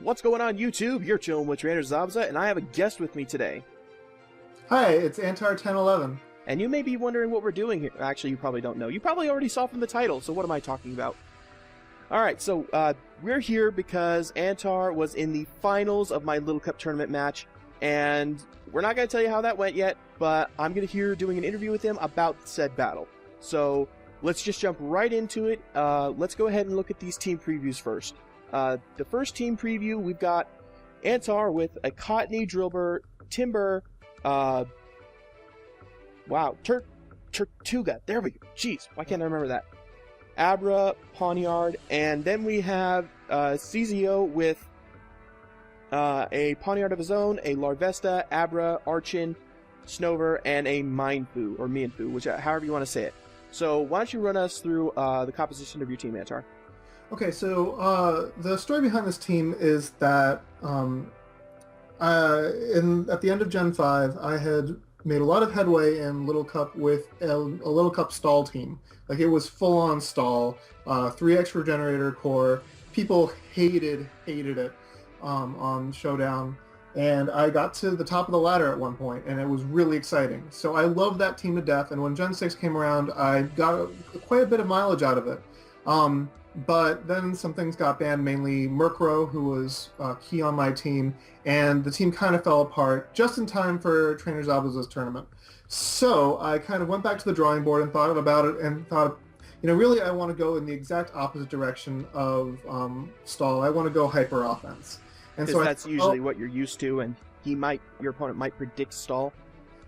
What's going on, YouTube? You're chilling with Trainer Zabza, and I have a guest with me today. Hi, it's Antar1011. And you may be wondering what we're doing here. Actually, you probably don't know. You probably already saw from the title, so what am I talking about? Alright, so we're here because Antar was in the finals of my Little Cup tournament match, and we're not going to tell you how that went yet, but I'm going to hear doing an interview with him about said battle. So let's just jump right into it. Let's go ahead and look at these team previews first. The first team preview, we've got Antar with a Cottony, Drillbur, Timber, Tortuga. There we go. Jeez, why can't I remember that? Abra, Poniard, and then we have Cizayo with a Poniard of his own, a Larvesta, Abra, Archin, Snover, and a Mindfu, or Mianfu, which however you want to say it. So why don't you run us through the composition of your team, Antar? Okay, so the story behind this team is that at the end of Gen 5, I had made a lot of headway in Little Cup with a Little Cup stall team. Like, it was full-on stall, 3x Regenerator core. People hated it on Showdown. And I got to the top of the ladder at one point, and it was really exciting. So I loved that team to death, and when Gen 6 came around, I got quite a bit of mileage out of it. But then some things got banned, mainly Murkrow, who was key on my team, and the team kind of fell apart just in time for Trainer Zabza's tournament. So I kind of went back to the drawing board and thought about it and thought, really I want to go in the exact opposite direction of stall. I want to go hyper offense. And so that's usually what you're used to, and your opponent might predict stall.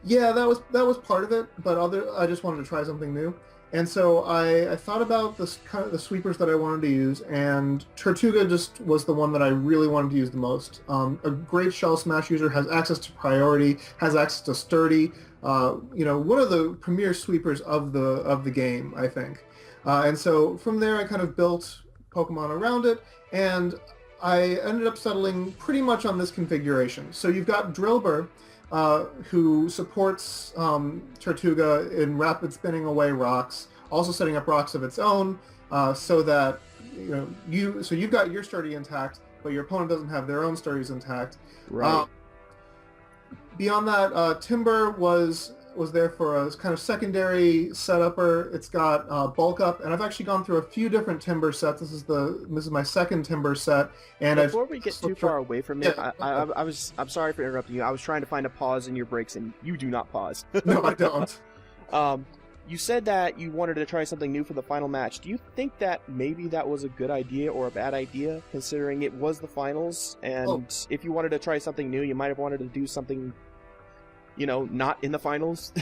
Yeah, that was part of it, but I just wanted to try something new. And so I thought about the sweepers that I wanted to use, and Tortuga just was the one that I really wanted to use the most. A great Shell Smash user, has access to priority, has access to sturdy. One of the premier sweepers of the game, I think. And so from there, I kind of built Pokemon around it, and I ended up settling pretty much on this configuration. So you've got Drillbur, who supports Tortuga in rapid spinning away rocks, also setting up rocks of its own, so that you've got your sturdy intact, but your opponent doesn't have their own sturdies intact. Right. Beyond that, Timber was there for a kind of secondary setupper. It's got bulk up, and I've actually gone through a few different Timber sets. This is my second Timber set, and before we get too far away from it, I'm sorry for interrupting you. I was trying to find a pause in your breaks, and you do not pause. No, I don't. You said that you wanted to try something new for the final match. Do you think that maybe that was a good idea or a bad idea, considering it was the finals? And if you wanted to try something new, you might have wanted to do something, not in the finals.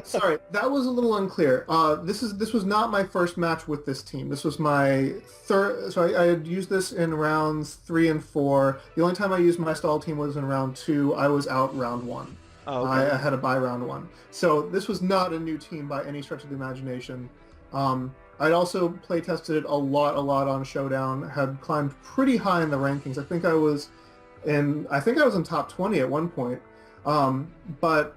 Sorry, that was a little unclear. This was not my first match with this team. This was my third. So I had used this in rounds 3 and 4. The only time I used my stall team was in round 2. I was out round 1. Oh, okay. I had to buy round 1. So this was not a new team by any stretch of the imagination. I'd also play tested it a lot on Showdown. Had climbed pretty high in the rankings. I think I was in top 20 at one point. But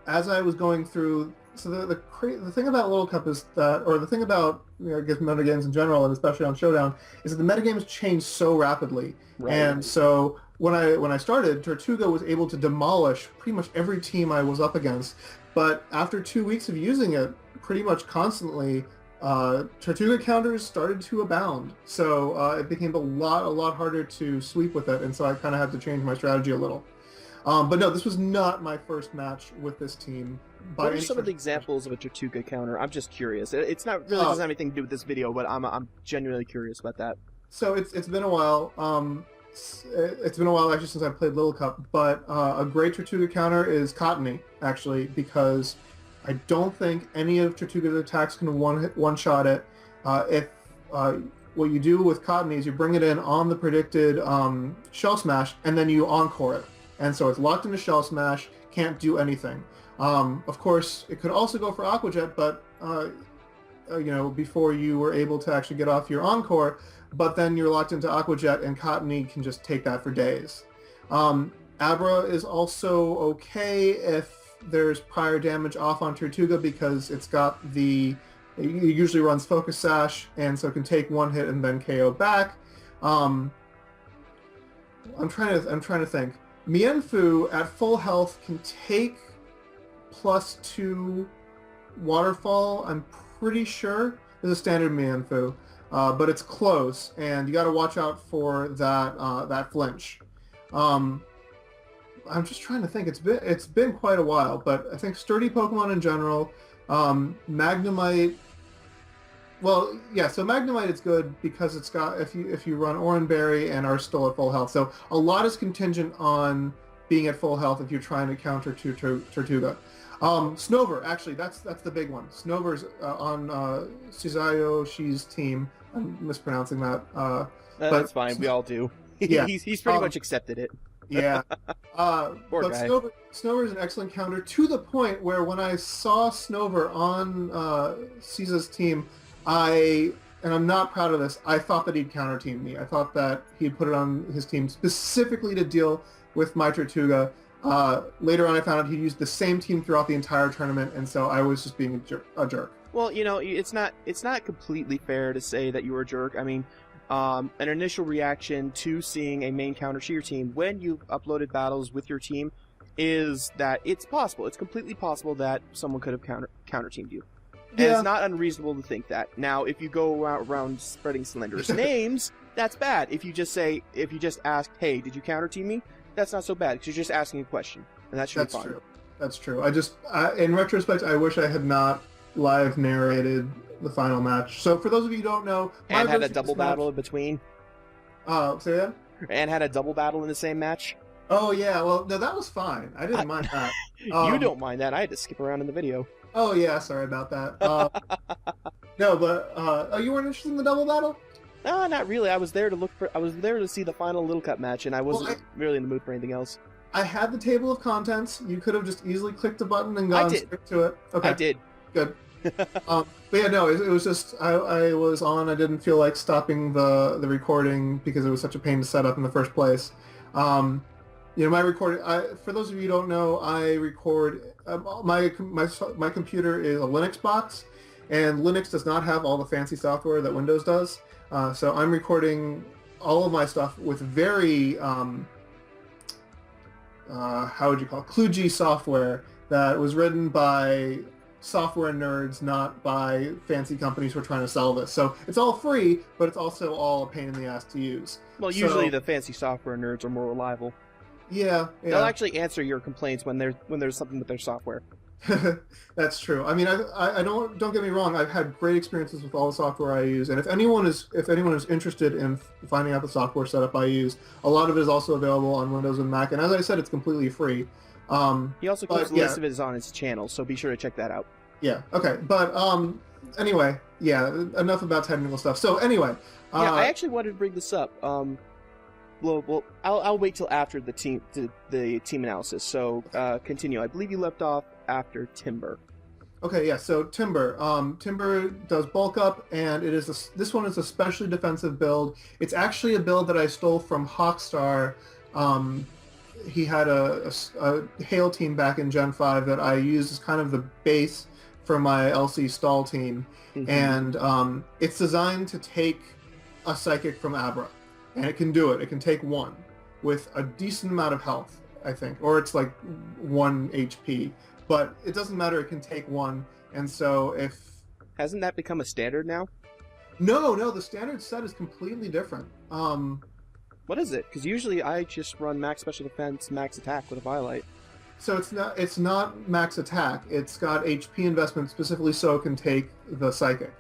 as I was going through, so the thing about Little Cup is that, or the thing about I guess metagames in general, and especially on Showdown, is that the metagames change so rapidly. Right. And so when I started, Tortuga was able to demolish pretty much every team I was up against. But after 2 weeks of using it pretty much constantly, Tortuga counters started to abound. So it became a lot harder to sweep with it, and so I kind of had to change my strategy a little. But no, this was not my first match with this team. What are some of the examples of a Tortuga counter? I'm just curious. It's not really doesn't have anything to do with this video, but I'm genuinely curious about that. So it's been a while. It's been a while actually since I played Little Cup, but a great Tortuga counter is Cottony, actually, because I don't think any of Tortuga's attacks can one-shot it. What you do with Cottony is you bring it in on the predicted Shell Smash, and then you encore it. And so it's locked into Shell Smash, can't do anything. Of course, it could also go for Aqua Jet, but before you were able to actually get off your encore, but then you're locked into Aqua Jet, and Cottony can just take that for days. Abra is also okay if there's prior damage off on Tortuga, because it's got it usually runs Focus Sash, and so it can take one hit and then KO back. I'm trying to think. Mienfu at full health can take +2 waterfall. I'm pretty sure is a standard Mienfu, but it's close, and you got to watch out for that flinch. I'm just trying to think. It's been quite a while, but I think sturdy Pokemon in general, Magnemite. Well, yeah. So Magnemite is good because it's got if you run Oranberry and are still at full health. So a lot is contingent on being at full health if you're trying to counter Tortuga. Snover, actually, that's the big one. Snover's on Cizayoxy's team. I'm mispronouncing that. That's fine. We all do. Yeah. he's pretty much accepted it. Yeah. Poor but guy. Snover is an excellent counter to the point where when I saw Snover on Ciza's team, and I'm not proud of this, I thought that he'd counter team me. I thought that he'd put it on his team specifically to deal with my Tortuga. Later on, I found out he used the same team throughout the entire tournament, and so I was just being a jerk. Well, it's not completely fair to say that you were a jerk. I mean, an initial reaction to seeing a main counter to your team when you've uploaded battles with your team is that it's possible. It's completely possible that someone could have counter teamed you. And Yeah. it's not unreasonable to think that. Now, if you go around spreading slanderous names, that's bad. If you just ask, hey, did you counter team me? That's not so bad, because you're just asking a question, and that should be fine. True. That's true. In retrospect, I wish I had not live narrated the final match. So for those of you who don't know, And had a double battle in between. Say that? And had a double battle in the same match. Oh yeah, well no, that was fine. I didn't mind that. You don't mind that. I had to skip around in the video. Oh yeah, sorry about that. No, but you weren't interested in the double battle? No, not really. I was there to see the final Little Cup match, and I wasn't really in the mood for anything else. I had the table of contents. You could have just easily clicked a button and gone straight to it. Okay. I did. Good. But yeah, no, it was just I was on. I didn't feel like stopping the recording because it was such a pain to set up in the first place. My recording. For those of you who don't know, I record. My computer is a Linux box, and Linux does not have all the fancy software that Windows does. So I'm recording all of my stuff with very how would you call it? Kludgy software that was written by software nerds, not by fancy companies who are trying to sell this. So it's all free, but it's also all a pain in the ass to use. Well, usually the fancy software nerds are more reliable. Yeah. They'll actually answer your complaints when there's something with their software. That's true. I mean, I don't get me wrong. I've had great experiences with all the software I use, and if anyone is interested in finding out the software setup I use, a lot of it is also available on Windows and Mac. And as I said, it's completely free. He also posts lists of it on his channel, so be sure to check that out. Yeah. Okay. But anyway, yeah. Enough about technical stuff. So anyway, I actually wanted to bring this up. Well, I'll wait till after the team analysis. So continue. I believe you left off after Timber. Okay, yeah. So Timber does bulk up, and this one is a specially defensive build. It's actually a build that I stole from Hawkstar. He had a Hail team back in Gen 5 that I used as kind of the base for my LC stall team, and it's designed to take a Psychic from Abra. And it can do it. It can take one with a decent amount of health, I think. Or it's like 1 HP. But it doesn't matter. It can take one. And so if... Hasn't that become a standard now? No. The standard set is completely different. What is it? Because usually I just run max special defense, max attack with a Violite. So it's not max attack. It's got HP investment specifically so it can take the Psychic.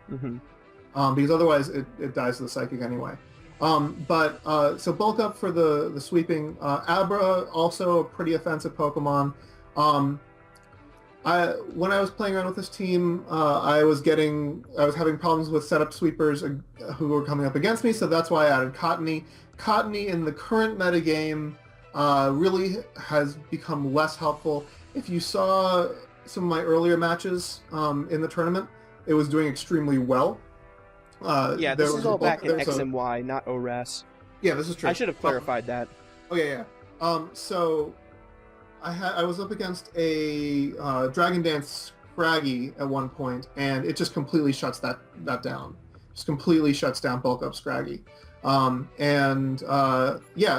Because otherwise it dies to the Psychic anyway. So bulk up for the sweeping. Abra, also a pretty offensive Pokemon. When I was playing around with this team, I was having problems with setup sweepers who were coming up against me, so that's why I added Cottony. Cottony in the current metagame really has become less helpful. If you saw some of my earlier matches in the tournament, it was doing extremely well. This is all back in X and Y, not ORAS. Yeah, this is true. I should have clarified that. Oh yeah. So I was up against a Dragon Dance Scraggy at one point, and it just completely shuts that down. Just completely shuts down bulk up Scraggy. Yeah,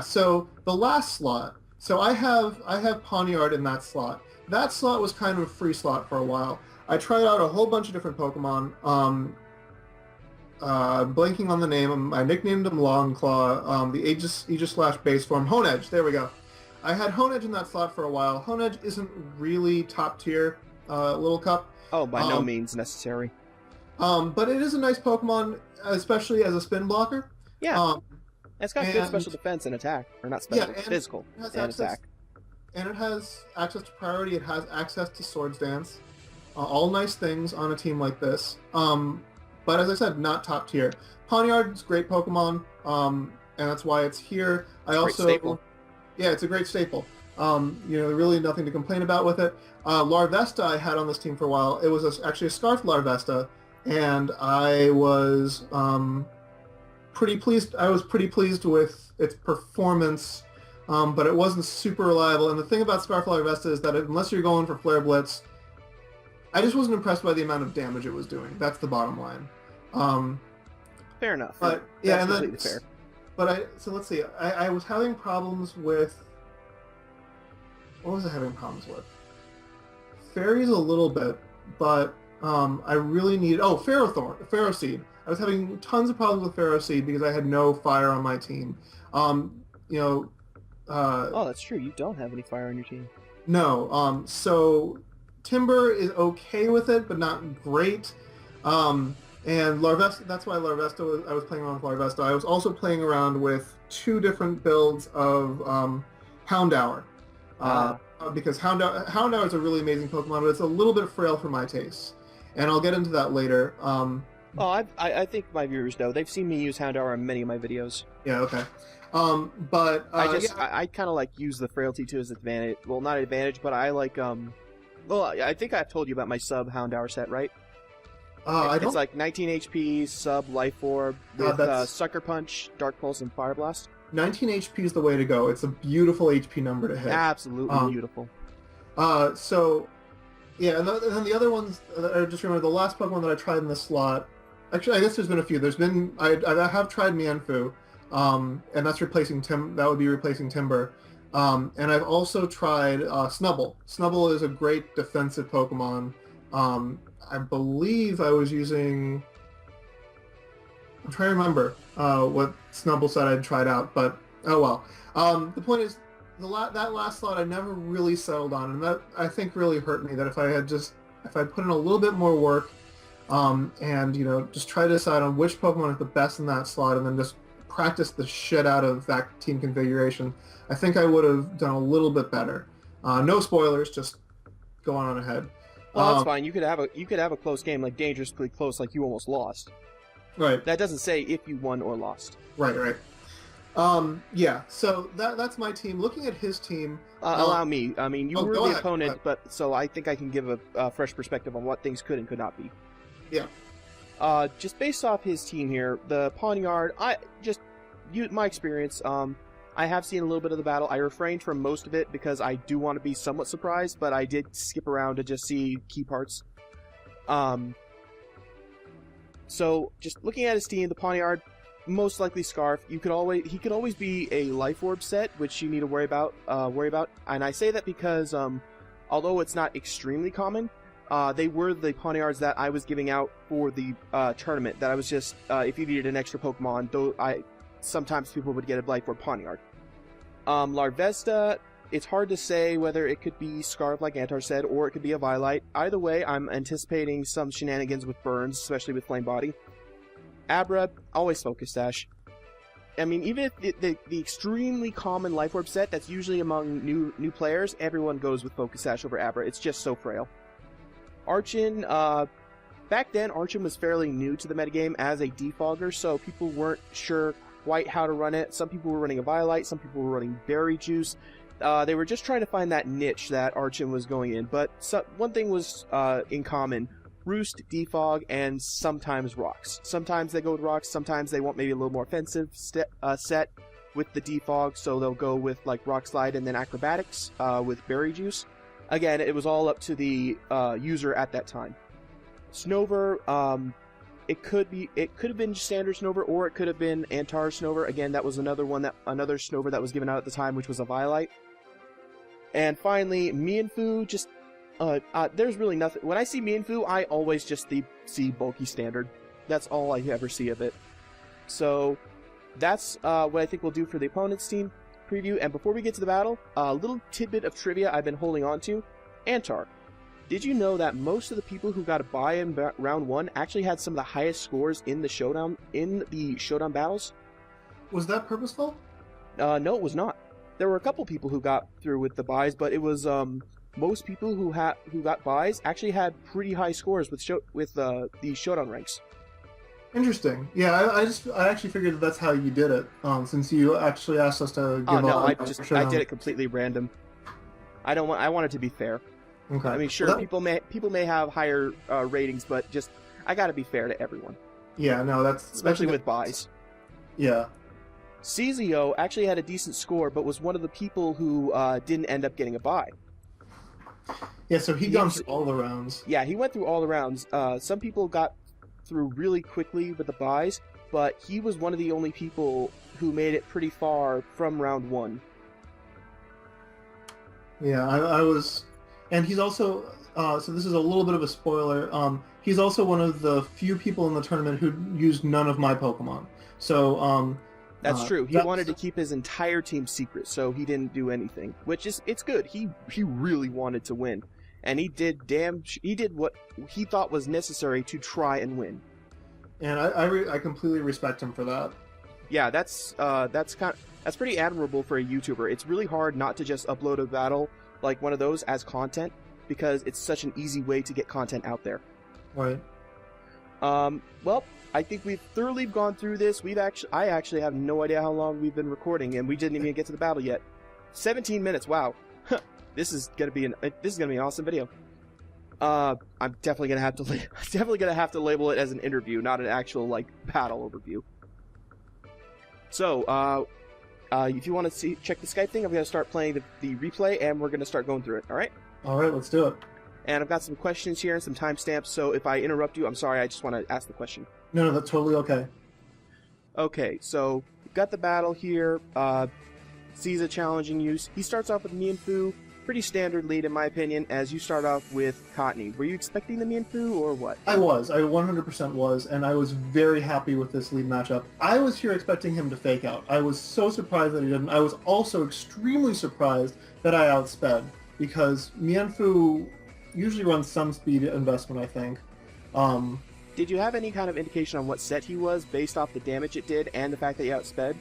so the last slot. So I have Pawniard in that slot. That slot was kind of a free slot for a while. I tried out a whole bunch of different Pokemon. Blanking on the name. I nicknamed him Longclaw. The Aegis base form. Honedge. There we go. I had Honedge in that slot for a while. Honedge isn't really top tier Little Cup. Oh, by no means necessary. But it is a nice Pokemon, especially as a spin blocker. Yeah. It's got good special defense and attack. Or not special, physical and attack. And it has access to priority. It has access to Swords Dance. All nice things on a team like this. But as I said, not top tier. Pawniard's great Pokemon, and that's why it's here. Staple. Yeah, it's a great staple. Really nothing to complain about with it. Larvesta I had on this team for a while. It was actually a Scarf Larvesta, and I was pretty pleased. I was pretty pleased with its performance, but it wasn't super reliable. And the thing about Scarf Larvesta is that unless you're going for Flare Blitz, I just wasn't impressed by the amount of damage it was doing. That's the bottom line. Fair enough. But That's completely fair. So let's see. I was having problems with. What was I having problems with? Fairies a little bit, but I really needed. Oh, Pharaoh Seed. I was having tons of problems with Pharaoh Seed because I had no fire on my team. Oh, that's true. You don't have any fire on your team. No. So Timber is okay with it, but not great. And Larvesta, that's why Larvesta I was playing around with Larvesta. I was also playing around with two different builds of Houndour. Because Houndour is a really amazing Pokemon, but it's a little bit frail for my taste. And I'll get into that later. I think my viewers know. They've seen me use Houndour in many of my videos. Yeah, okay. I kind of like use the frailty to his advantage. Well, not advantage, but I like I think I've told you about my sub Houndour set, right? It's like 19 HP, sub Life Orb with Sucker Punch, Dark Pulse, and Fire Blast. 19 HP is the way to go. It's a beautiful HP number to hit. Absolutely beautiful. And then the other ones, I just remember the last Pokemon that I tried in this slot. Actually, I guess there's been a few. I have tried Mienfoo, and that's replacing That would be replacing Timber. And I've also tried Snubbull. Snubbull is a great defensive Pokemon. I believe I was using. I'm trying to remember what Snubbull said I'd tried out, but oh well. The point is, that last slot I never really settled on, and that I think really hurt me. That if I put in a little bit more work, and just try to decide on which Pokemon is the best in that slot, and then just practice the shit out of that team configuration, I think I would have done a little bit better. No spoilers, just go on ahead. Well, that's fine. You could have a close game, like dangerously close, like you almost lost. Right. That doesn't say if you won or lost. Right. Yeah. So that's my team. Looking at his team. Allow me. I mean, you were the ahead, opponent, but so I think I can give a fresh perspective on what things could and could not be. Yeah. Just based off his team here, the Pawniard. My experience. I have seen a little bit of the battle. I refrained from most of it because I do want to be somewhat surprised, but I did skip around to just see key parts. So, just looking at his team, the Pawniard, most likely Scarf. He could always be a Life Orb set, which you need to worry about. And I say that because, although it's not extremely common, they were the Pawniards that I was giving out for the tournament. That I was just, if you needed an extra Pokemon, sometimes people would get a Life Orb Pawniard. Larvesta, it's hard to say whether it could be Scarf, like Antar said, or it could be a Violite. Either way, I'm anticipating some shenanigans with Burns, especially with Flame Body. Abra, always Focus Sash. I mean, even if the extremely common Life Orb set that's usually among new players, everyone goes with Focus Sash over Abra. It's just so frail. Archon, back then, Archon was fairly new to the metagame as a defogger, so people weren't sure quite how to run it. Some people were running a Violite, some people were running Berry Juice. They were just trying to find that niche that Archon was going in, but one thing was in common: Roost, Defog, and sometimes Rocks. Sometimes they go with Rocks, sometimes they want maybe a little more offensive set with the Defog, so they'll go with like Rock Slide and then Acrobatics with Berry Juice. Again, it was all up to the user at that time. Snover, it could have been standard Snover, or it could have been Antar Snover. Again, that was another Snover that was given out at the time, which was a Violite. And finally, Mienfoo, just there's really nothing. When I see Mienfoo, I always just see bulky standard. That's all I ever see of it. So that's what I think we'll do for the opponent's team preview. And before we get to the battle, a little tidbit of trivia I've been holding on to. Antar, did you know that most of the people who got a bye in round 1 actually had some of the highest scores in the showdown battles? Was that purposeful? No, it was not. There were a couple people who got through with the buys, but it was most people who got buys actually had pretty high scores with the showdown ranks. Interesting. Yeah, I actually figured that's how you did it. Since you actually asked us to give I did it completely random. I want it to be fair. Okay. I mean, sure, people may have higher ratings, but just I got to be fair to everyone. Yeah, no, especially with buys. Yeah. Cizayo actually had a decent score, but was one of the people who didn't end up getting a buy. Yeah, so he gone through all the rounds. Yeah, he went through all the rounds. Some people got through really quickly with the buys, but he was one of the only people who made it pretty far from round 1. Yeah, I was... And he's also... so this is a little bit of a spoiler. He's also one of the few people in the tournament who used none of my Pokemon. So... That's true. He wanted to keep his entire team secret, so he didn't do anything. Which is, it's good. He really wanted to win, and he did what he thought was necessary to try and win. And I completely respect him for that. Yeah, that's pretty admirable for a YouTuber. It's really hard not to just upload a battle like one of those as content, because it's such an easy way to get content out there. Right. Well, I think we've thoroughly gone through this. I actually have no idea how long we've been recording, and we didn't even get to the battle yet. 17 minutes. Wow. This is gonna be an awesome video. I'm definitely gonna have to label it as an interview, not an actual battle overview. So, if you want to check the Skype thing, I'm gonna start playing the replay, and we're gonna start going through it. All right? All right, let's do it. And I've got some questions here and some timestamps, so if I interrupt you, I'm sorry. I just want to ask the question. No, that's totally okay. Okay, so we've got the battle here. Ciza challenging you. He starts off with Mienfoo. Pretty standard lead, in my opinion, as you start off with Cottony. Were you expecting the Mienfoo, or what? I 100% was, and I was very happy with this lead matchup. I was here expecting him to fake out. I was so surprised that he didn't. I was also extremely surprised that I outsped, because Mienfoo usually runs some speed investment, I think. Did you have any kind of indication on what set he was based off the damage it did and the fact that he outsped?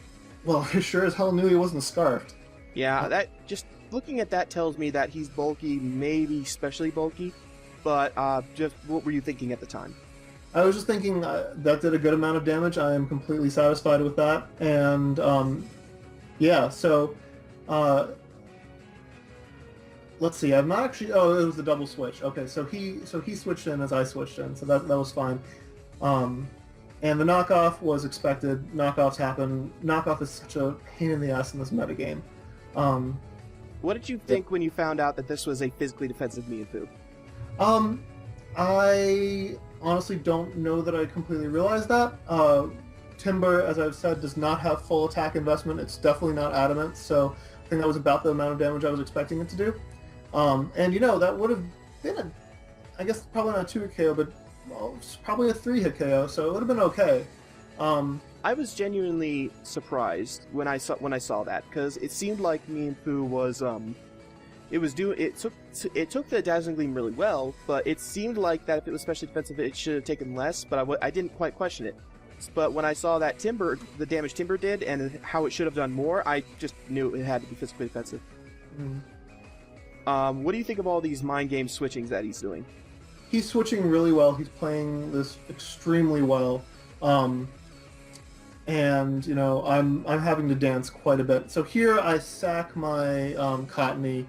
Well, I sure as hell knew he wasn't scarfed. Yeah, that just looking at that tells me that he's bulky, maybe especially bulky. But just what were you thinking at the time? I was just thinking that did a good amount of damage. I am completely satisfied with that, and yeah. So let's see. I'm not actually. Oh, it was the double switch. Okay, so he switched in as I switched in, so that was fine. And the knockoff was expected. Knockoffs happen. Knockoff is such a pain in the ass in this metagame. What did you think when you found out that this was a physically defensive Mienfoo? I honestly don't know that I completely realized that. Timber, as I've said, does not have full attack investment. It's definitely not adamant, so I think that was about the amount of damage I was expecting it to do. And that would have been I guess probably not a 2-hit KO, but probably a 3-hit KO, so it would have been okay. I was genuinely surprised when I saw that, because it seemed like Mienfoo was it took the Dazzling Gleam really well, but it seemed like that if it was specially defensive, it should have taken less. But I didn't quite question it. But when I saw that the damage Timber did, and how it should have done more, I just knew it had to be physically defensive. Mm. What do you think of all these mind game switchings that he's doing? He's switching really well. He's playing this extremely well. And I'm having to dance quite a bit. So here I sack my Cottony,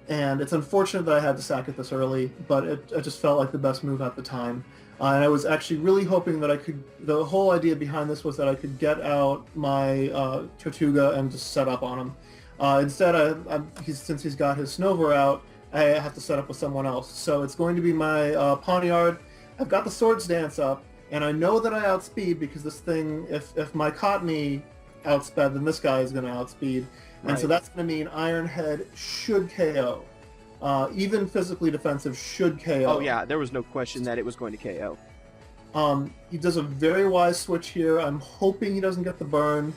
and it's unfortunate that I had to sack it this early, but it just felt like the best move at the time. And I was actually really hoping that I could. The whole idea behind this was that I could get out my Tortuga and just set up on him. Instead, since he's got his Snover out, I have to set up with someone else. So it's going to be my Pawniard. I've got the Swords Dance up, And I know that I outspeed because this thing, if my Cottony outsped, then this guy is going to outspeed. And so that's going to mean Iron Head should KO. Even physically defensive should KO. Oh yeah, there was no question that it was going to KO. He does a very wise switch here. I'm hoping he doesn't get the burn.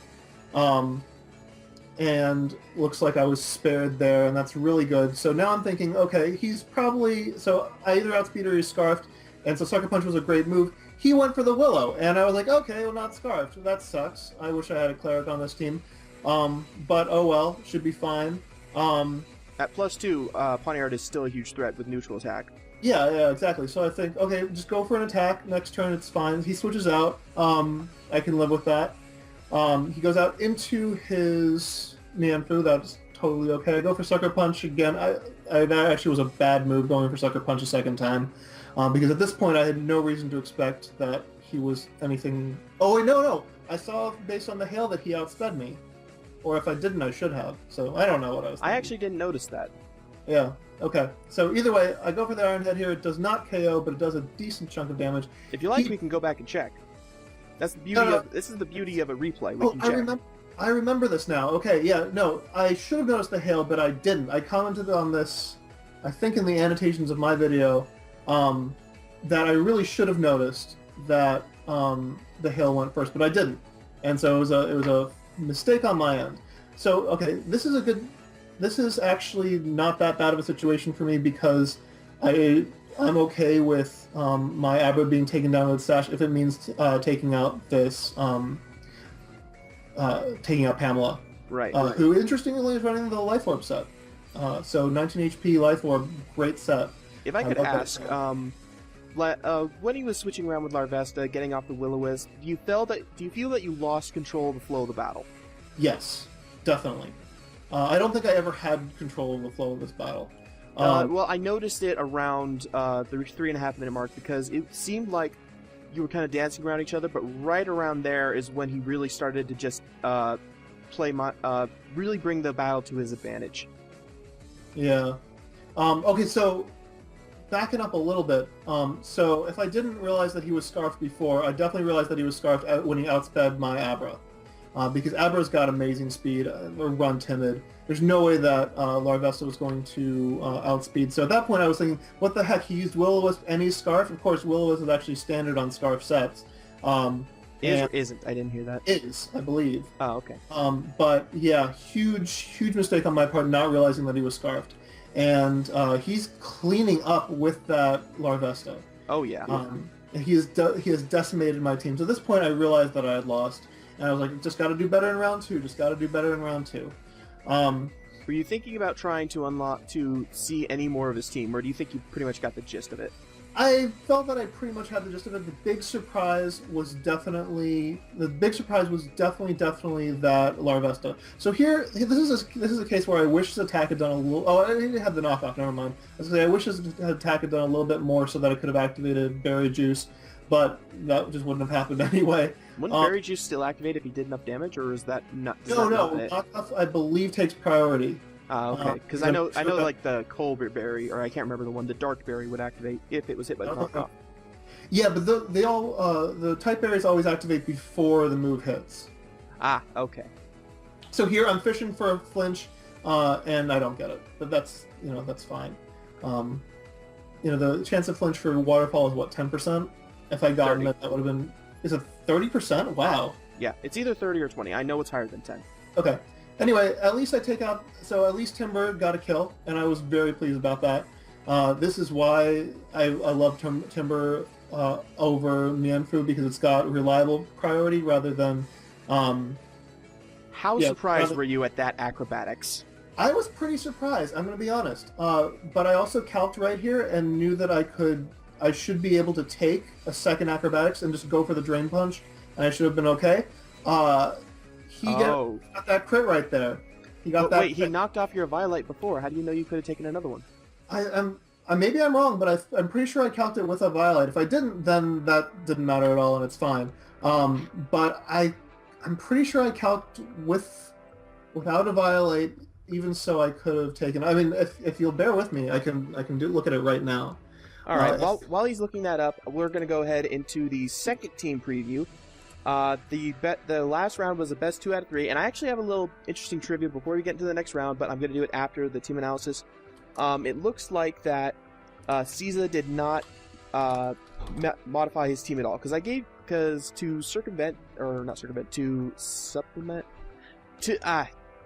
And looks like I was spared there, and that's really good. So now I'm thinking, okay, he's probably... So I either outspeed or he's Scarfed, and so Sucker Punch was a great move. He went for the Willow, and I was like, okay, well, not Scarfed. That sucks. I wish I had a Cleric on this team. But oh well, should be fine. At +2, Poniard is still a huge threat with neutral attack. Yeah, exactly. So I think, okay, just go for an attack. Next turn, it's fine. He switches out. I can live with that. He goes out into his Mianfu. That's totally okay. I go for Sucker Punch again. That actually was a bad move, going for Sucker Punch a second time. Because at this point, I had no reason to expect that he was anything... Oh, wait, no. I saw, based on the hail, that he outsped me. Or if I didn't, I should have. So I don't know what I was thinking. I actually didn't notice that. Yeah, okay. So either way, I go for the Iron Head here. It does not KO, but it does a decent chunk of damage. If you like, we can go back and check. That's the beauty of... This is the beauty of a replay. We can check. I remember this now. Okay, yeah, no. I should have noticed the hail, but I didn't. I commented on this, I think in the annotations of my video, that I really should have noticed that the hail went first, but I didn't. And so it was a mistake on my end. So, okay, this is actually not that bad of a situation for me because I'm okay with my Abra being taken down with Sash if it means taking out this, taking out Pamela. Right. Who, interestingly, is running the Life Orb set. So 19 HP Life Orb, great set. If I could ask, when he was switching around with Larvesta, getting off the Will-O-Wisp, do you feel that you lost control of the flow of the battle? Yes, definitely. I don't think I ever had control of the flow of this battle. Well, I noticed it around the 3.5 minute mark because it seemed like you were kind of dancing around each other, but right around there is when he really started to just really bring the battle to his advantage. Yeah. Okay, so backing up a little bit. So if I didn't realize that he was Scarfed before, I definitely realized that he was Scarfed when he outsped my Abra. Because Abra's got amazing speed, or run timid. There's no way that Larvesta was going to outspeed. So at that point I was thinking, what the heck, he used Will-O-Wisp and he's Scarf? Of course, Will-O-Wisp is actually standard on Scarf sets. Is or isn't? I didn't hear that. Is, I believe. Oh, okay. But yeah, huge mistake on my part not realizing that he was Scarfed. And he's cleaning up with that Larvesta. Oh yeah. He has decimated my team. So at this point I realized that I had lost. And I was like, just got to do better in round 2. Just got to do better in round 2. Were you thinking about trying to see any more of his team, or do you think you pretty much got the gist of it? I felt that I pretty much had the gist of it. The big surprise was definitely that Larvesta. So here, this is a case where I wish his attack had done a little. Oh, I didn't have the knockoff. Never mind. I was gonna say I wish his attack had done a little bit more so that I could have activated Berry Juice, but that just wouldn't have happened anyway. Wouldn't Berry Juice still activate if he did enough damage, or is that not? No. Knockoff, I believe, takes priority. Okay, because I know like the Colbert Berry, or I can't remember the one, the Dark Berry would activate if it was hit by the knockoff. Yeah, but the type berries always activate before the move hits. Ah, okay. So here I'm fishing for a flinch, and I don't get it, but that's fine. The chance of flinch for Waterfall is what, 10%? If I got it, that would have been. Is it 30%? Wow. Yeah, it's either 30 or 20. I know it's higher than 10. Okay. Anyway, at least I take out... So at least Timber got a kill, and I was very pleased about that. This is why I love Timber over Mianfu, because it's got reliable priority rather than... How surprised were you at that acrobatics? I was pretty surprised, I'm going to be honest. But I also calced right here and knew that I should be able to take a second acrobatics and just go for the Drain Punch, and I should have been okay. He got that crit right there. He knocked off your Violite before. How do you know you could have taken another one? Maybe I'm wrong, but I'm pretty sure I calced it with a Violite. If I didn't, then that didn't matter at all, and it's fine. But I'm pretty sure I calced without a Violate. Even so, I could have taken. I mean, if you'll bear with me, I can look at it right now. All right. While he's looking that up, we're going to go ahead into the second team preview. The last round was a best 2 out of 3, and I actually have a little interesting trivia before we get into the next round, but I'm going to do it after the team analysis. It looks like that Ciza did not modify his team at all, because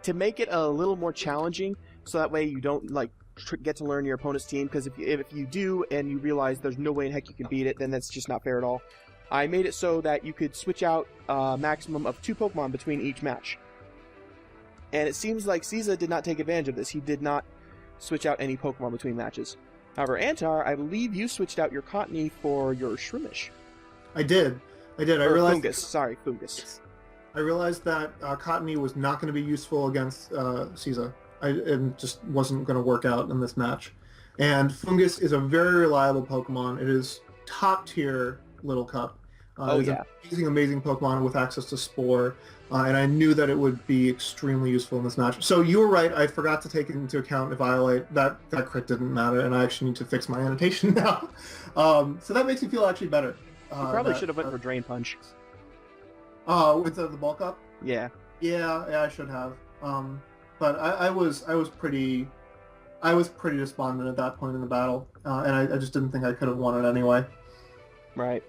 to make it a little more challenging, so that way you don't get to learn your opponent's team. Because if you do and you realize there's no way in heck you can beat it, then that's just not fair at all. I made it so that you could switch out a maximum of 2 Pokemon between each match. And it seems like Ciza did not take advantage of this. He did not switch out any Pokemon between matches. However, Antar, I believe you switched out your Cottony for your Shroomish. I did. I realized Fungus. I realized that Cottony was not going to be useful against Ciza. It just wasn't going to work out in this match. And Fungus is a very reliable Pokemon. It is top tier Little Cup. It's an amazing Pokemon with access to Spore, and I knew that it would be extremely useful in this match. So you were right. I forgot to take into account Violate. That crit didn't matter, and I actually need to fix my annotation now. So that makes me feel actually better. You probably should have went for Drain Punch. With the bulk up? Yeah. Yeah, I should have. But I was pretty despondent at that point in the battle, and I just didn't think I could have won it anyway. Right.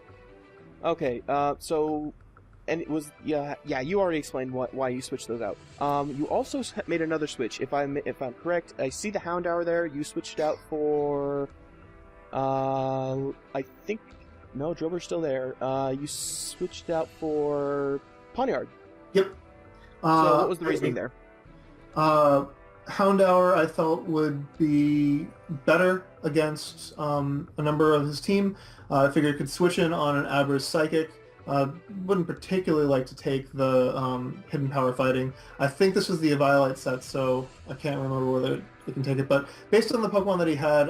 Okay. And it was you already explained why you switched those out. You also made another switch. If I'm correct, I see the Houndour there. You switched out for I think no, Drober's still there. You switched out for Poniard. Yep. So what was the reasoning there? Houndour I felt would be better against a number of his team. I figured it could switch in on an Abra's Psychic. Wouldn't particularly like to take the Hidden Power Fighting. I think this was the Violite set, so I can't remember whether it can take it. But based on the Pokemon that he had,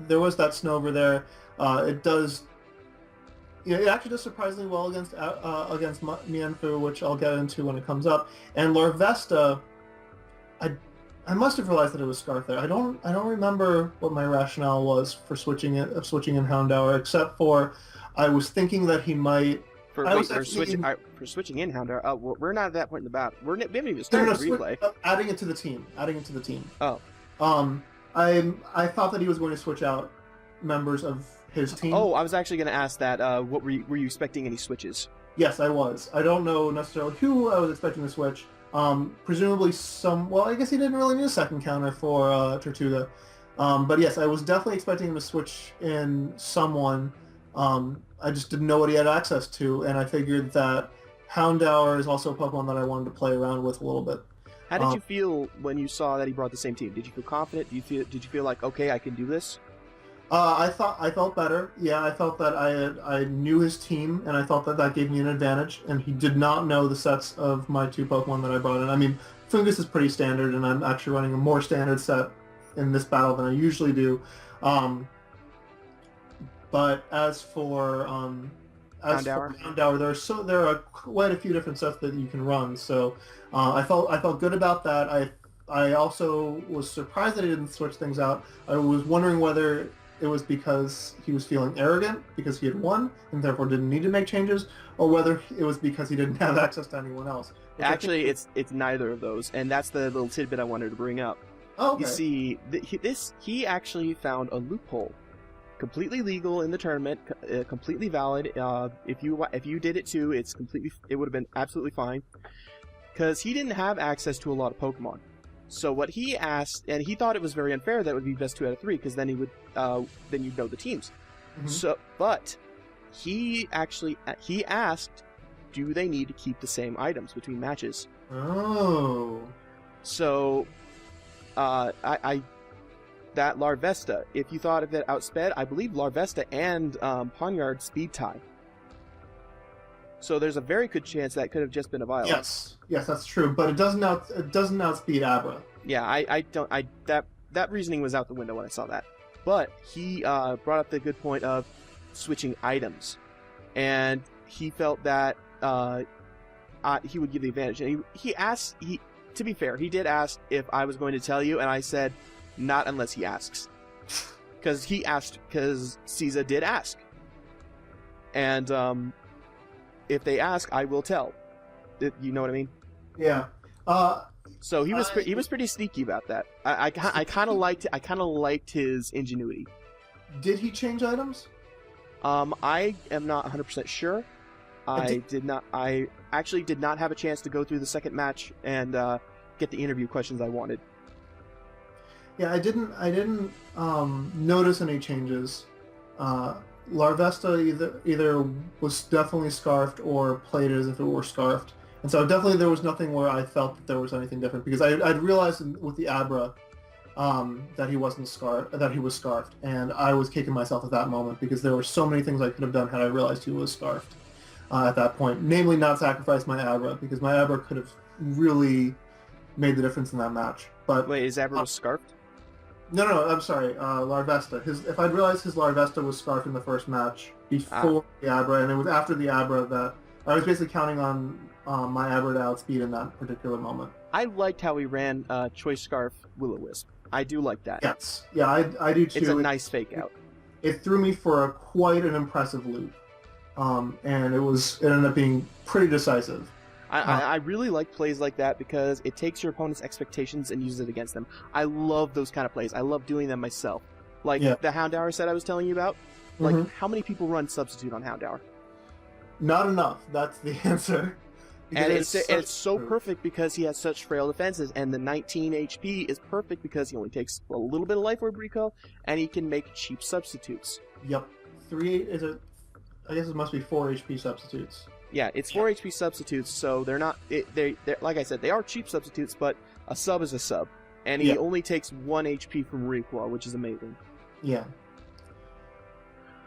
there was that Snover there. It actually does surprisingly well against Mienfoo, which I'll get into when it comes up. And Larvesta, I must have realized that it was Scarf there. I don't remember what my rationale was for switching in Houndour, except for I was thinking that he might. For switching in Houndour. We're not at that point in the battle. We haven't even started the replay. Adding it to the team. Oh. I thought that he was going to switch out members of his team. Oh, I was actually going to ask that. What were you expecting any switches? Yes, I was. I don't know necessarily who I was expecting to switch. Presumably I guess he didn't really need a second counter for Tortuga. But yes, I was definitely expecting him to switch in someone. I just didn't know what he had access to, and I figured that Houndour is also a Pokemon that I wanted to play around with a little bit. How did you feel when you saw that he brought the same team? Did you feel confident? Did you feel like, okay, I can do this? I felt better. Yeah, I felt that I knew his team, and I thought that gave me an advantage. And he did not know the sets of my 2 Pokemon that I brought in. I mean, Fungus is pretty standard, and I'm actually running a more standard set in this battle than I usually do. But as for Houndour, there are quite a few different sets that you can run. So I felt good about that. I also was surprised that he didn't switch things out. I was wondering whether it was because he was feeling arrogant because he had won and therefore didn't need to make changes, or whether it was because he didn't have access to anyone else. Actually, it's neither of those, and that's the little tidbit I wanted to bring up. Oh, okay. You see, he actually found a loophole, completely legal in the tournament, completely valid. If you did it too, it would have been absolutely fine, because he didn't have access to a lot of Pokemon. So what he asked, and he thought it was very unfair that it would be best 2 out of 3, because then you'd know the teams. Mm-hmm. But he asked, do they need to keep the same items between matches? Oh. So, that Larvesta, if you thought of it outsped, I believe Larvesta and Poniard speed tie. So there's a very good chance that could have just been a Violet. Yes, that's true. But it doesn't outspeed Abra. Yeah, that reasoning was out the window when I saw that. But he brought up the good point of switching items, and he felt that he would give the advantage. And he asked. To be fair, he did ask if I was going to tell you, and I said, not unless he asks. because Ciza did ask, and if they ask, I will tell. You know what I mean? Yeah. So he was pretty sneaky about that. I kind of liked his ingenuity. Did he change items? I am not 100% sure. I actually did not have a chance to go through the second match and get the interview questions I wanted. Yeah, I didn't notice any changes. Larvesta either was definitely scarfed or played as if it were scarfed, and so definitely there was nothing where I felt that there was anything different, because I'd realized with the Abra that he wasn't that he was scarfed, and I was kicking myself at that moment because there were so many things I could have done had I realized he was scarfed at that point. Namely, not sacrifice my Abra, because my Abra could have really made the difference in that match. But wait, is Abra was scarfed? No, I'm sorry, Larvesta. If I'd realized his Larvesta was scarfed in the first match before the Abra, and it was after the Abra that I was basically counting on my Abra to outspeed in that particular moment. I liked how he ran Choice Scarf Will-O-Wisp. I do like that. Yes, yeah, I do too. It's a nice fake out. It threw me for quite an impressive loop, and it ended up being pretty decisive. I really like plays like that because it takes your opponent's expectations and uses it against them. I love those kind of plays. I love doing them myself. Like the Houndour set I was telling you about. Like, how many people run Substitute on Houndour? Not enough. That's the answer. And it's so perfect because he has such frail defenses, and the 19 HP is perfect because he only takes a little bit of Life Orb recall, and he can make cheap substitutes. Yep. I guess it must be 4 HP substitutes. Yeah, it's 4 HP substitutes, so they're not... They're like I said, they are cheap substitutes, but a sub is a sub. And he only takes 1 HP from recoil, which is amazing. Yeah.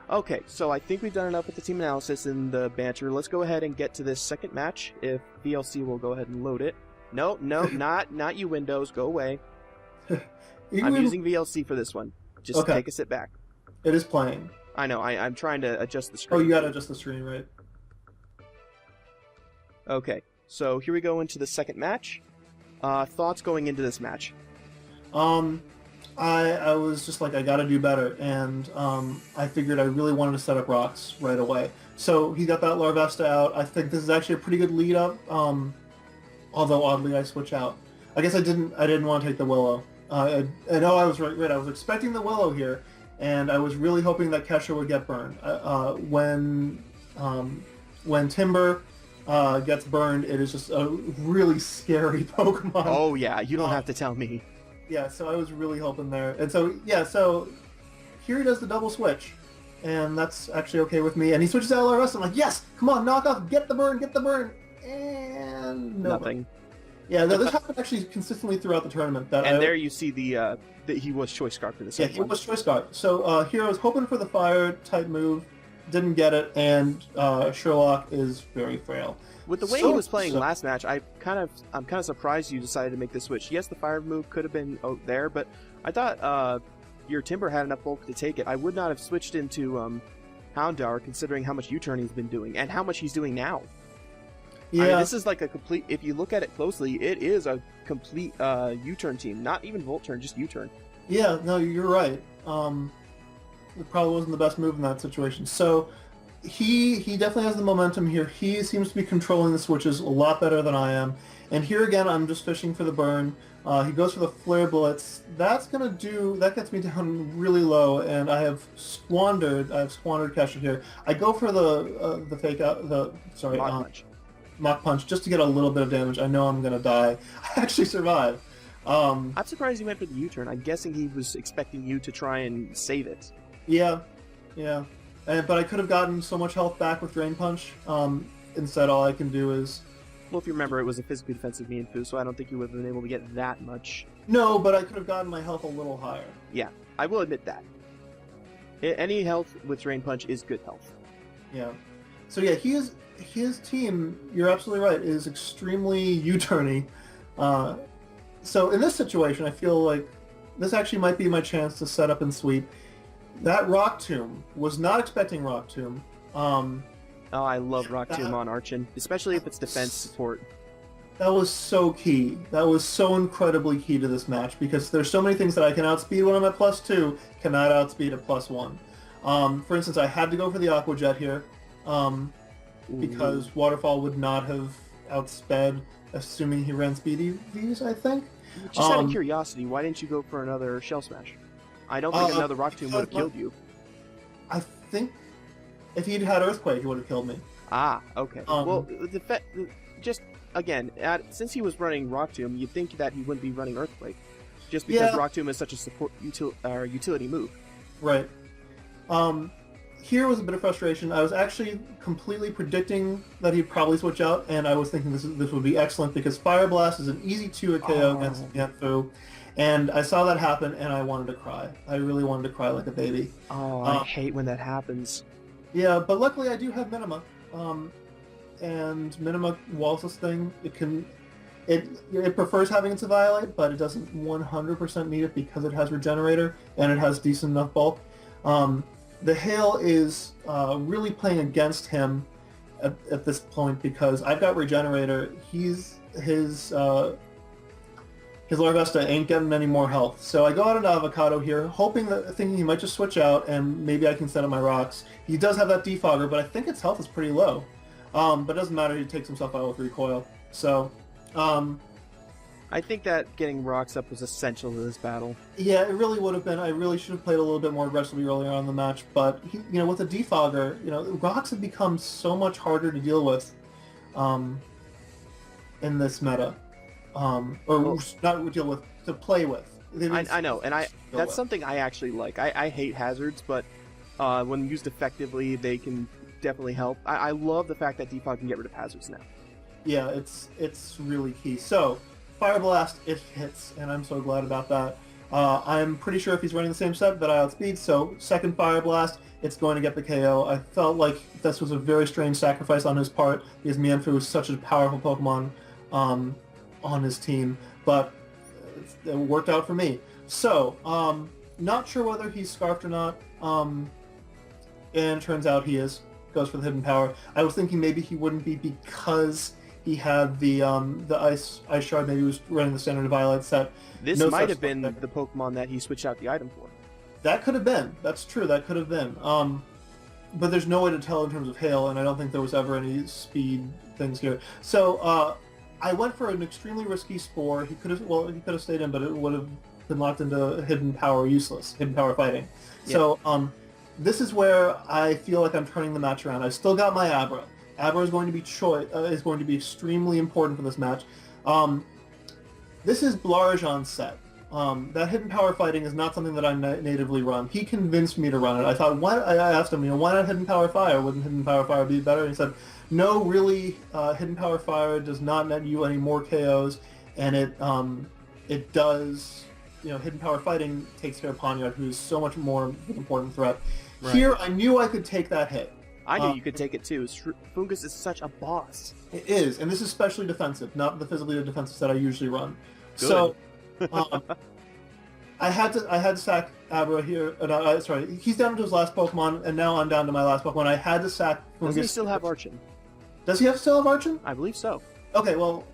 Okay, so I think we've done enough with the team analysis and the banter. Let's go ahead and get to this second match, if VLC will go ahead and load it. No, not you, Windows. Go away. I'm using VLC for this one. Just take a sit back. It is playing. I know, I'm trying to adjust the screen. Oh, you gotta adjust the screen, right? Okay, so here we go into the second match. Thoughts going into this match? I was just like, I gotta do better, and I figured I really wanted to set up rocks right away. So he got that Larvesta out. I think this is actually a pretty good lead up, although oddly I switch out. I guess I didn't want to take the Willow. I know I was right. I was expecting the Willow here, and I was really hoping that Kesha would get burned. When Timber gets burned, it is just a really scary Pokemon. Oh yeah, you don't have to tell me. Yeah, so I was really hoping there. And so, so here he does the double switch. And that's actually okay with me. And he switches out Larvesta. I'm like, yes! Come on, knock off, get the burn! And nothing. Yeah, this happened actually consistently throughout the tournament. There you see that he was Choice Scarf for the second one. Yeah, he was Choice Scarf. So here I was hoping for the Fire-type move. Didn't get it, and Sherlock is very frail. With the way he was playing last match, I'm kind of surprised you decided to make the switch. Yes, the fire move could have been there, but I thought your Timber had enough bulk to take it. I would not have switched into Houndour, considering how much U-turn he's been doing and how much he's doing now. Yeah, I mean, this is like a complete. If you look at it closely, it is a complete U-turn team. Not even Volt turn, just U-turn. Yeah, no, you're right. It probably wasn't the best move in that situation. So he definitely has the momentum here. He seems to be controlling the switches a lot better than I am. And here again, I'm just fishing for the burn. He goes for the Flare Blitz. That gets me down really low, and I have squandered Kesha here. I go for the fake out, Mach Punch, just to get a little bit of damage. I know I'm gonna die. I actually survive. I'm surprised he went for the U-turn. I'm guessing he was expecting you to try and save it. Yeah. But I could have gotten so much health back with Drain Punch. Instead, all I can do is... Well, if you remember, it was a physically defensive Mienfoo, so I don't think you would have been able to get that much. No, but I could have gotten my health a little higher. Yeah, I will admit that. Any health with Drain Punch is good health. Yeah. So yeah, his team, you're absolutely right, is extremely U-turny. So in this situation, I feel like this actually might be my chance to set up and sweep. That Rock Tomb, was not expecting Rock Tomb. Oh, I love Rock Tomb on Archon, especially if it's defense support. That was so key. That was so incredibly key to this match because there's so many things that I can outspeed when I'm at +2, cannot outspeed at +1. For instance, I had to go for the Aqua Jet here because Waterfall would not have outsped, assuming he ran Speedy V's, I think. Just out of curiosity, why didn't you go for another Shell Smash? I don't think another Rock Tomb would have killed you. I think if he'd had Earthquake, he would have killed me. Ah, okay. Well, just again, since he was running Rock Tomb, you'd think that he wouldn't be running Earthquake, just because Rock Tomb is such a support utility move. Right. Here was a bit of frustration. I was actually completely predicting that he'd probably switch out, and I was thinking this would be excellent because Fire Blast is an easy 2 KO against Mienfoo, and I saw that happen, and I wanted to cry. I really wanted to cry like a baby. Oh, I hate when that happens. Yeah, but luckily I do have Minima, and Minima walls this thing. It prefers having it to Violate, but it doesn't 100% need it because it has Regenerator and it has decent enough bulk. The Hail is really playing against him at this point because I've got Regenerator. His Larvesta ain't getting any more health. So I go out into Avocado here, thinking he might just switch out and maybe I can set up my rocks. He does have that Defogger, but I think its health is pretty low. But it doesn't matter, he takes himself out with Recoil. So, I think that getting rocks up was essential to this battle. Yeah, it really would have been. I really should have played a little bit more aggressively earlier on in the match, but with a Defogger, rocks have become so much harder to deal with in this meta. Not deal with, to play with. I know, and that's something I actually like. I hate hazards, but when used effectively, they can definitely help. I love the fact that Defog can get rid of hazards now. Yeah, it's really key. So, Fire Blast, it hits, and I'm so glad about that. I'm pretty sure if he's running the same set that I outspeed, so second Fire Blast, it's going to get the KO. I felt like this was a very strange sacrifice on his part because Mienfoo is such a powerful Pokemon on his team, but it worked out for me. So, not sure whether he's Scarfed or not, and it turns out he is. Goes for the Hidden Power. I was thinking maybe he wouldn't be because he had the Ice Shard, maybe he was running the Standard Violet set. This might have been the Pokemon that he switched out the item for. That could have been. That's true, that could have been. But there's no way to tell in terms of Hail, and I don't think there was ever any speed things here. So, I went for an extremely risky Spore. He could have stayed in, but it would have been locked into Hidden Power useless, Hidden Power fighting. Yeah. So, this is where I feel like I'm turning the match around. I still got my Abra. Abra is going to be extremely important for this match. This is Blarajan's set. That Hidden Power fighting is not something that I natively run. He convinced me to run it. I asked him, why not Hidden Power Fire? Wouldn't Hidden Power Fire be better? And he said, no, really, Hidden Power Fire does not net you any more KOs, and it does, Hidden Power Fighting takes care of Ponyard, who's so much more important threat. Right. Here, I knew I could take that hit. I knew you could take it too. Fungus is such a boss. It is, and this is specially defensive, not the physically defensive set I usually run. Good. So, I had to sack Abra here. Sorry, he's down to his last Pokemon, and now I'm down to my last Pokemon. I had to sack Fungus. Does he still have Archon? Does he still have Archon? I believe so. Okay, well,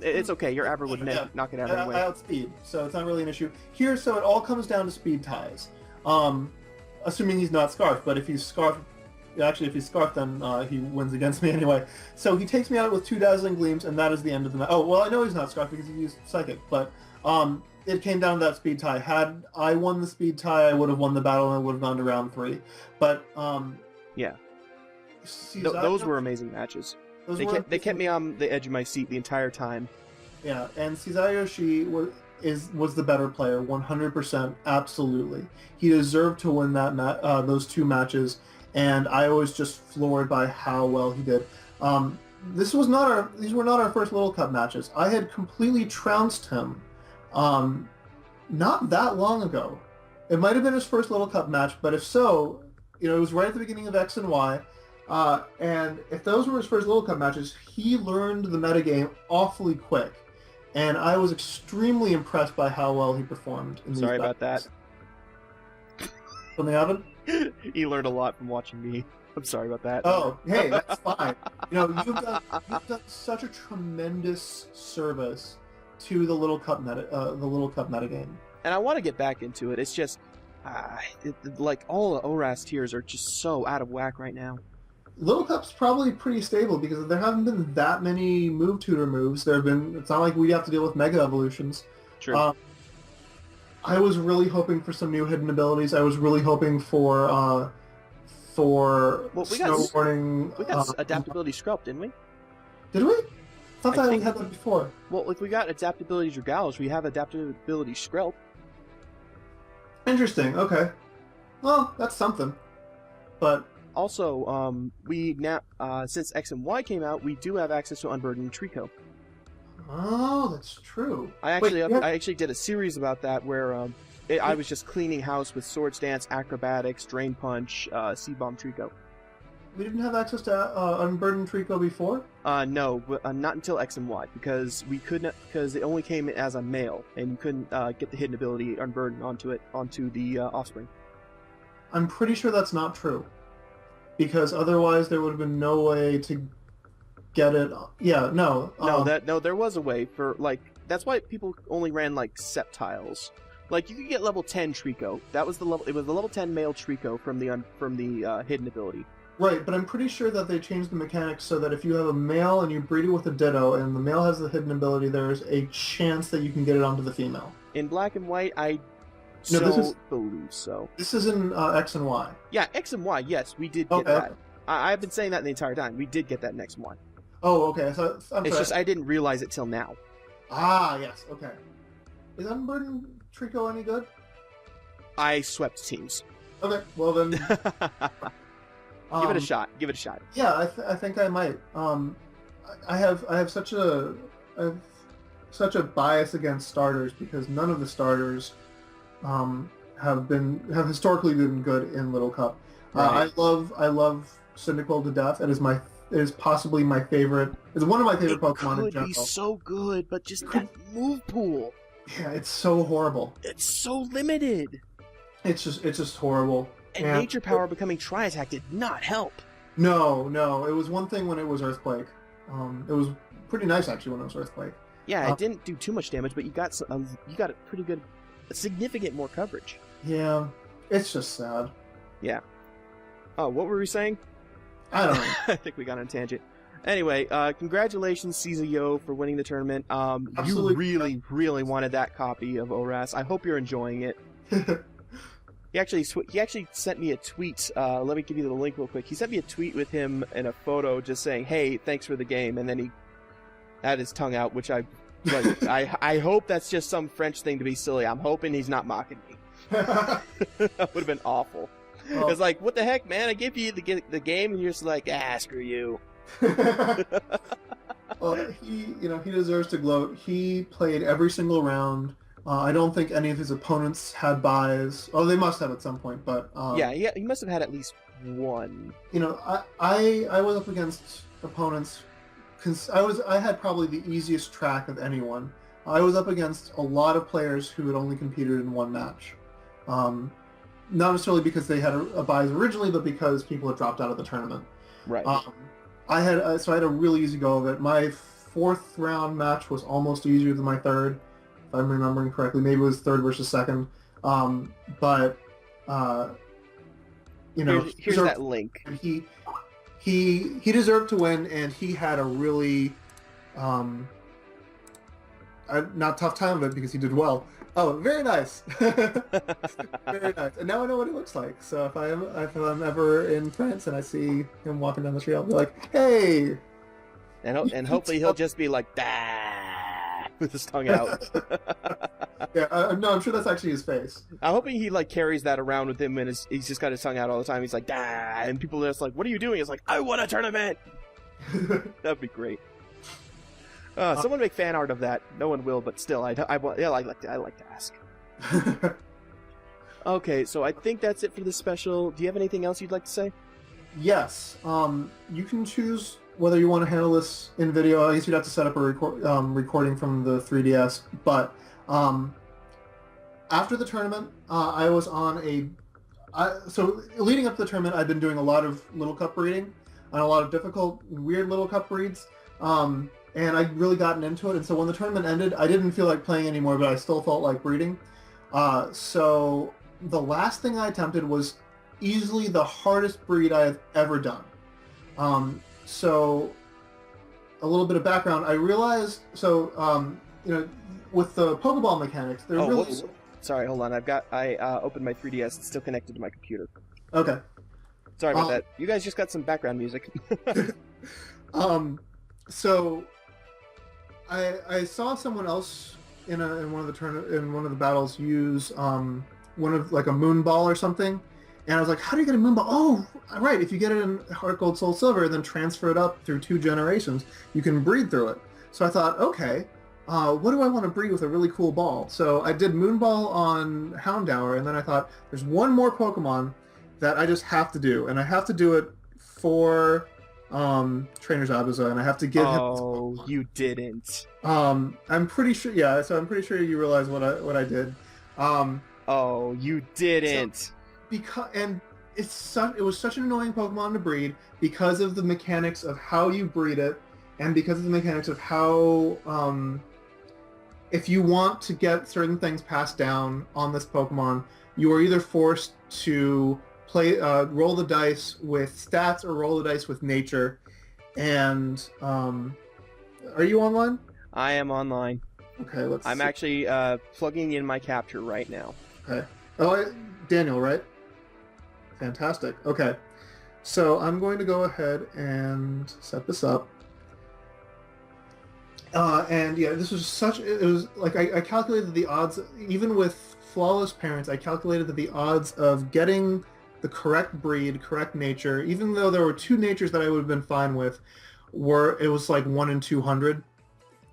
it's okay. Your Abra would knock it out anyway. I outspeed, so it's not really an issue. Here, so it all comes down to speed ties. Assuming he's not Scarfed, but if he's Scarfed, if he's Scarfed, then he wins against me anyway. So he takes me out with 2 Dazzling Gleams, and that is the end of the match. Oh, well, I know he's not Scarfed because he used Psychic, but it came down to that speed tie. Had I won the speed tie, I would have won the battle, and I would have gone to round 3. But, yeah. Those were amazing matches. They kept me on the edge of my seat the entire time. Yeah, and Cizayoxy was the better player, 100%, absolutely. He deserved to win those 2 matches, and I was just floored by how well he did. These were not our first Little Cup matches. I had completely trounced him not that long ago. It might have been his first Little Cup match, but if so, it was right at the beginning of X and Y. And if those were his first Little Cup matches, he learned the metagame awfully quick. And I was extremely impressed by how well he performed in these Sorry about that. Something happened? He learned a lot from watching me. I'm sorry about that. Oh, hey, that's fine. You've done such a tremendous service to the Little Cup metagame. And I want to get back into it. It's just, like, all the ORAS tiers are just so out of whack right now. Little Cup's probably pretty stable because there haven't been that many move tutor moves. It's not like we have to deal with Mega Evolutions. True. I was really hoping for some new hidden abilities. I was really hoping for snowboarding. We got adaptability scrub, didn't we? Did we? I thought we had that before. Well, if we got adaptability Dragalish, we have adaptability Skrelp. Interesting. Okay. Well, that's something. But also, we now since X and Y came out, we do have access to Unburdened Trico. Oh, that's true. I actually did a series about that where I was just cleaning house with Swords Dance, Acrobatics, Drain Punch, C-Bomb Trico. We didn't have access to Unburdened Trico before? No, not until X and Y, because we couldn't, because it only came as a male, and you couldn't get the hidden ability Unburden onto the offspring. I'm pretty sure that's not true, because otherwise there would have been no way to get it. Yeah, no. No, there was a way for, like, that's why people only ran like Sceptiles. Like, you could get level 10 Trico. It was the level 10 male Trico from the hidden ability. Right, but I'm pretty sure that they changed the mechanics so that if you have a male and you breed it with a Ditto, and the male has the hidden ability, there's a chance that you can get it onto the female. In Black and White, I believe so. This is in X and Y. Yeah, X and Y, yes, we did get that. I've been saying that the entire time. We did get that in X and Y. Oh, okay. So it's just I didn't realize it till now. Ah, yes, okay. Is Unburdened Trico any good? I swept teams. Okay, well then... Give it a shot. Give it a shot. Yeah, I think I might. I have such a bias against starters because none of the starters have historically been good in Little Cup. Right. I love Cyndaquil to death. It is possibly my favorite. It's one of my favorite Pokemon in general. It could be so good, but just that move pool. Yeah, it's so horrible. It's so limited. It's just horrible. And Nature Power becoming Tri-Attack did not help. No. It was one thing when it was Earthquake. It was pretty nice, actually, when it was Earthquake. Yeah, it didn't do too much damage, but you got a pretty good, significant more coverage. Yeah, it's just sad. Yeah. Oh, what were we saying? I don't know. I think we got on a tangent. Anyway, congratulations, Cizayo, for winning the tournament. Absolutely. You really wanted that copy of ORAS. I hope you're enjoying it. He actually sent me a tweet. Let me give you the link real quick. He sent me a tweet with him and a photo just saying, "Hey, thanks for the game," and then he had his tongue out, which I hope that's just some French thing to be silly. I'm hoping he's not mocking me. That would have been awful. Oh. It's like, what the heck, man? I gave you the game, and you're just like, screw you. Well, he deserves to gloat. He played every single round. I don't think any of his opponents had buys. Oh, they must have at some point, but yeah, he must have had at least one. I was up against opponents because I had probably the easiest track of anyone. I was up against a lot of players who had only competed in one match. Not necessarily because they had a buys originally, but because people had dropped out of the tournament. Right. I had a really easy go of it. My fourth round match was almost easier than my third. If I'm remembering correctly, maybe it was third versus second. But here's that link. And he deserved to win, and he had a really not tough time of it because he did well. Oh, very nice. Very nice. And now I know what he looks like. So if I'm ever in France and I see him walking down the street, I'll be like, "Hey!" And hopefully he'll just be like, "Bah," with his tongue out. Yeah, no, I'm sure that's actually his face. I'm hoping he carries that around with him, and he's just got his tongue out all the time. He's like, "Dah," and people are just like, "What are you doing?" He's like, "I won a tournament." That'd be great. Someone make fan art of that. No one will, but still, I like to ask. Okay, so I think that's it for this special. Do you have anything else you'd like to say? Yes. You can choose whether you want to handle this in video. I guess you'd have to set up a recording from the 3DS. But after the tournament, I was on So leading up to the tournament, I've been doing a lot of Little Cup breeding and a lot of difficult, weird Little Cup breeds. And I've really gotten into it. And so when the tournament ended, I didn't feel like playing anymore, but I still felt like breeding. So the last thing I attempted was easily the hardest breed I have ever done. So a little bit of background, I realized, with the Pokeball mechanics, they're really... Whoa. Sorry, hold on. I opened my 3DS. It's still connected to my computer. Okay. Sorry about that. You guys just got some background music. So I saw someone else in one of the battles use one of like a moon ball or something, and I was like, how do you get a moon ball? Oh, right. If you get it in Heart Gold Soul Silver, then transfer it up through 2 generations, you can breed through it. So I thought, okay. What do I want to breed with a really cool ball? So I did Moonball on Houndour, and then I thought, there's one more Pokemon that I just have to do, and I have to do it for Trainer Zabuza, and I have to give him... Oh, you didn't. I'm pretty sure, yeah, so I'm pretty sure you realize what I did. Oh, you didn't. And it was such an annoying Pokemon to breed because of the mechanics of how you breed it, and because of the mechanics of how... if you want to get certain things passed down on this Pokemon, you are either forced to roll the dice with stats or roll the dice with nature. And are you online? I am online. Okay, let's. I'm actually plugging in my capture right now. Okay. Oh, Daniel, right? Fantastic. Okay, so I'm going to go ahead and set this up. And yeah, this was it was like I calculated the odds, even with flawless parents, I calculated that the odds of getting the correct breed, correct nature, even though there were 2 natures that I would have been fine with, it was like 1 in 200.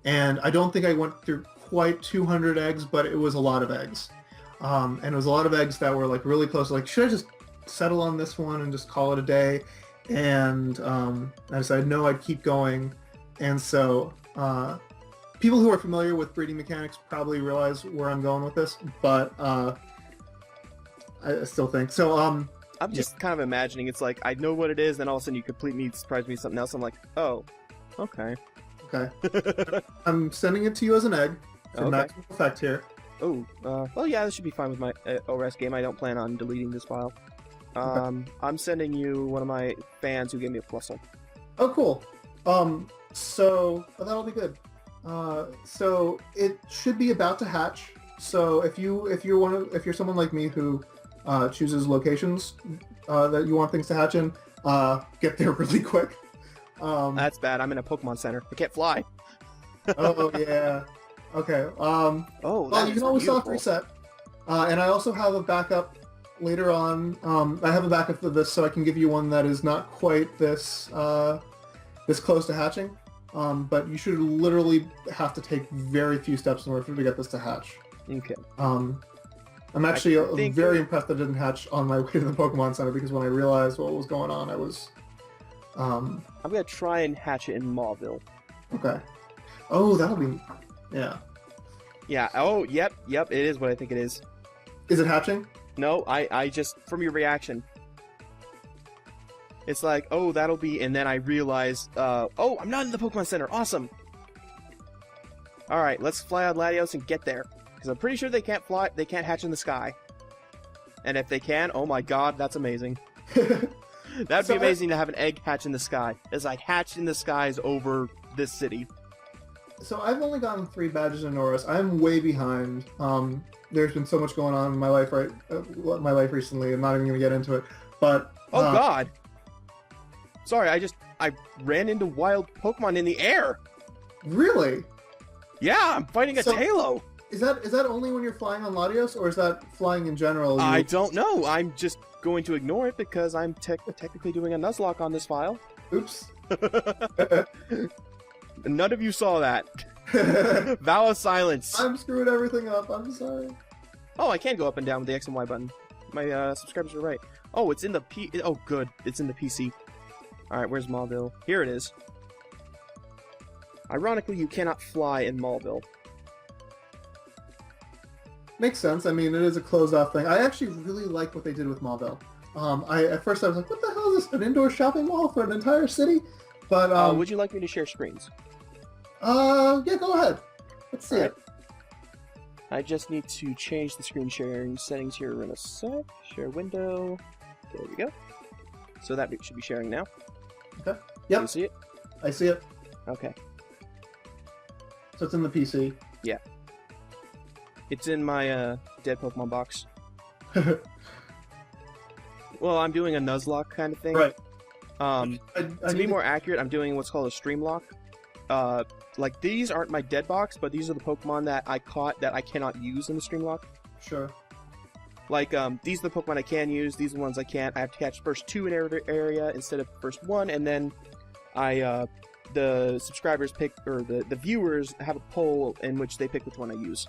And I don't think I went through quite 200 eggs, but it was a lot of eggs. And it was a lot of eggs that were like really close. Like, should I just settle on this one and just call it a day? And I decided no, I'd keep going. And so people who are familiar with breeding mechanics probably realize where I'm going with this, but I still think so. I'm just kind of imagining it's like I know what it is, and all of a sudden you completely surprise me with something else. I'm like, oh, okay. I'm sending it to you as an egg for maximum effect here. Oh, well, yeah, this should be fine with my ORES game. I don't plan on deleting this file. I'm sending you one of my fans who gave me a plusle. Oh, cool. So that'll be good. So it should be about to hatch. So if you're someone like me who chooses locations that you want things to hatch in, get there really quick. That's bad. I'm in a Pokemon Center. I can't fly. Oh yeah. Okay. Well, you can always soft reset. And I also have a backup later on. I have a backup for this, so I can give you one that is not quite this close to hatching. But you should literally have to take very few steps in order to get this to hatch. Okay. I'm actually very impressed that it didn't hatch on my way to the Pokemon Center, because when I realized what was going on, I was... I'm gonna try and hatch it in Mauville. Okay. Oh, that'll be... Yeah. Yeah, oh, yep, it is what I think it is. Is it hatching? No, I just... From your reaction... It's like, oh, that'll be... And then I realized, oh, I'm not in the Pokemon Center. Awesome! Alright, let's fly on Latios and get there. Because I'm pretty sure they can't fly... They can't hatch in the sky. And if they can, oh my god, that's amazing. That'd be amazing to have an egg hatch in the sky. It's like hatched in the skies over this city. So I've only gotten 3 badges in Norris. I'm way behind. There's been so much going on in my life recently. I'm not even going to get into it. But... Oh god! Sorry, I ran into wild Pokemon in the air! Really? Yeah, I'm fighting a Tailo! Is that only when you're flying on Latios, or is that flying in general? I don't know. I'm just going to ignore it because I'm technically doing a Nuzlocke on this file. Oops. None of you saw that. Vow of silence. I'm screwing everything up. I'm sorry. Oh, I can go up and down with the X and Y button. My subscribers are right. Oh, it's in the Oh, good. It's in the PC. Alright, where's Mauville? Here it is. Ironically, you cannot fly in Mauville. Makes sense. I mean, it is a closed-off thing. I actually really like what they did with Mauville. At first I was like, what the hell is this? An indoor shopping mall for an entire city? But would you like me to share screens? Yeah, go ahead. Let's see it. I just need to change the screen sharing settings here in a sec. Share window. There we go. So that should be sharing now. Okay. Yep. Can you see it? I see it. Okay. So it's in the PC. Yeah. It's in my dead Pokemon box. Well, I'm doing a Nuzlocke kind of thing. Right. To be more accurate, I'm doing what's called a stream lock. Like, these aren't my dead box, but these are the Pokemon that I caught that I cannot use in the stream lock. Sure. Like, these are the Pokemon I can use, these are the ones I can't. I have to catch first 2 in every area instead of first 1, and then the subscribers pick, or the viewers have a poll in which they pick which one I use.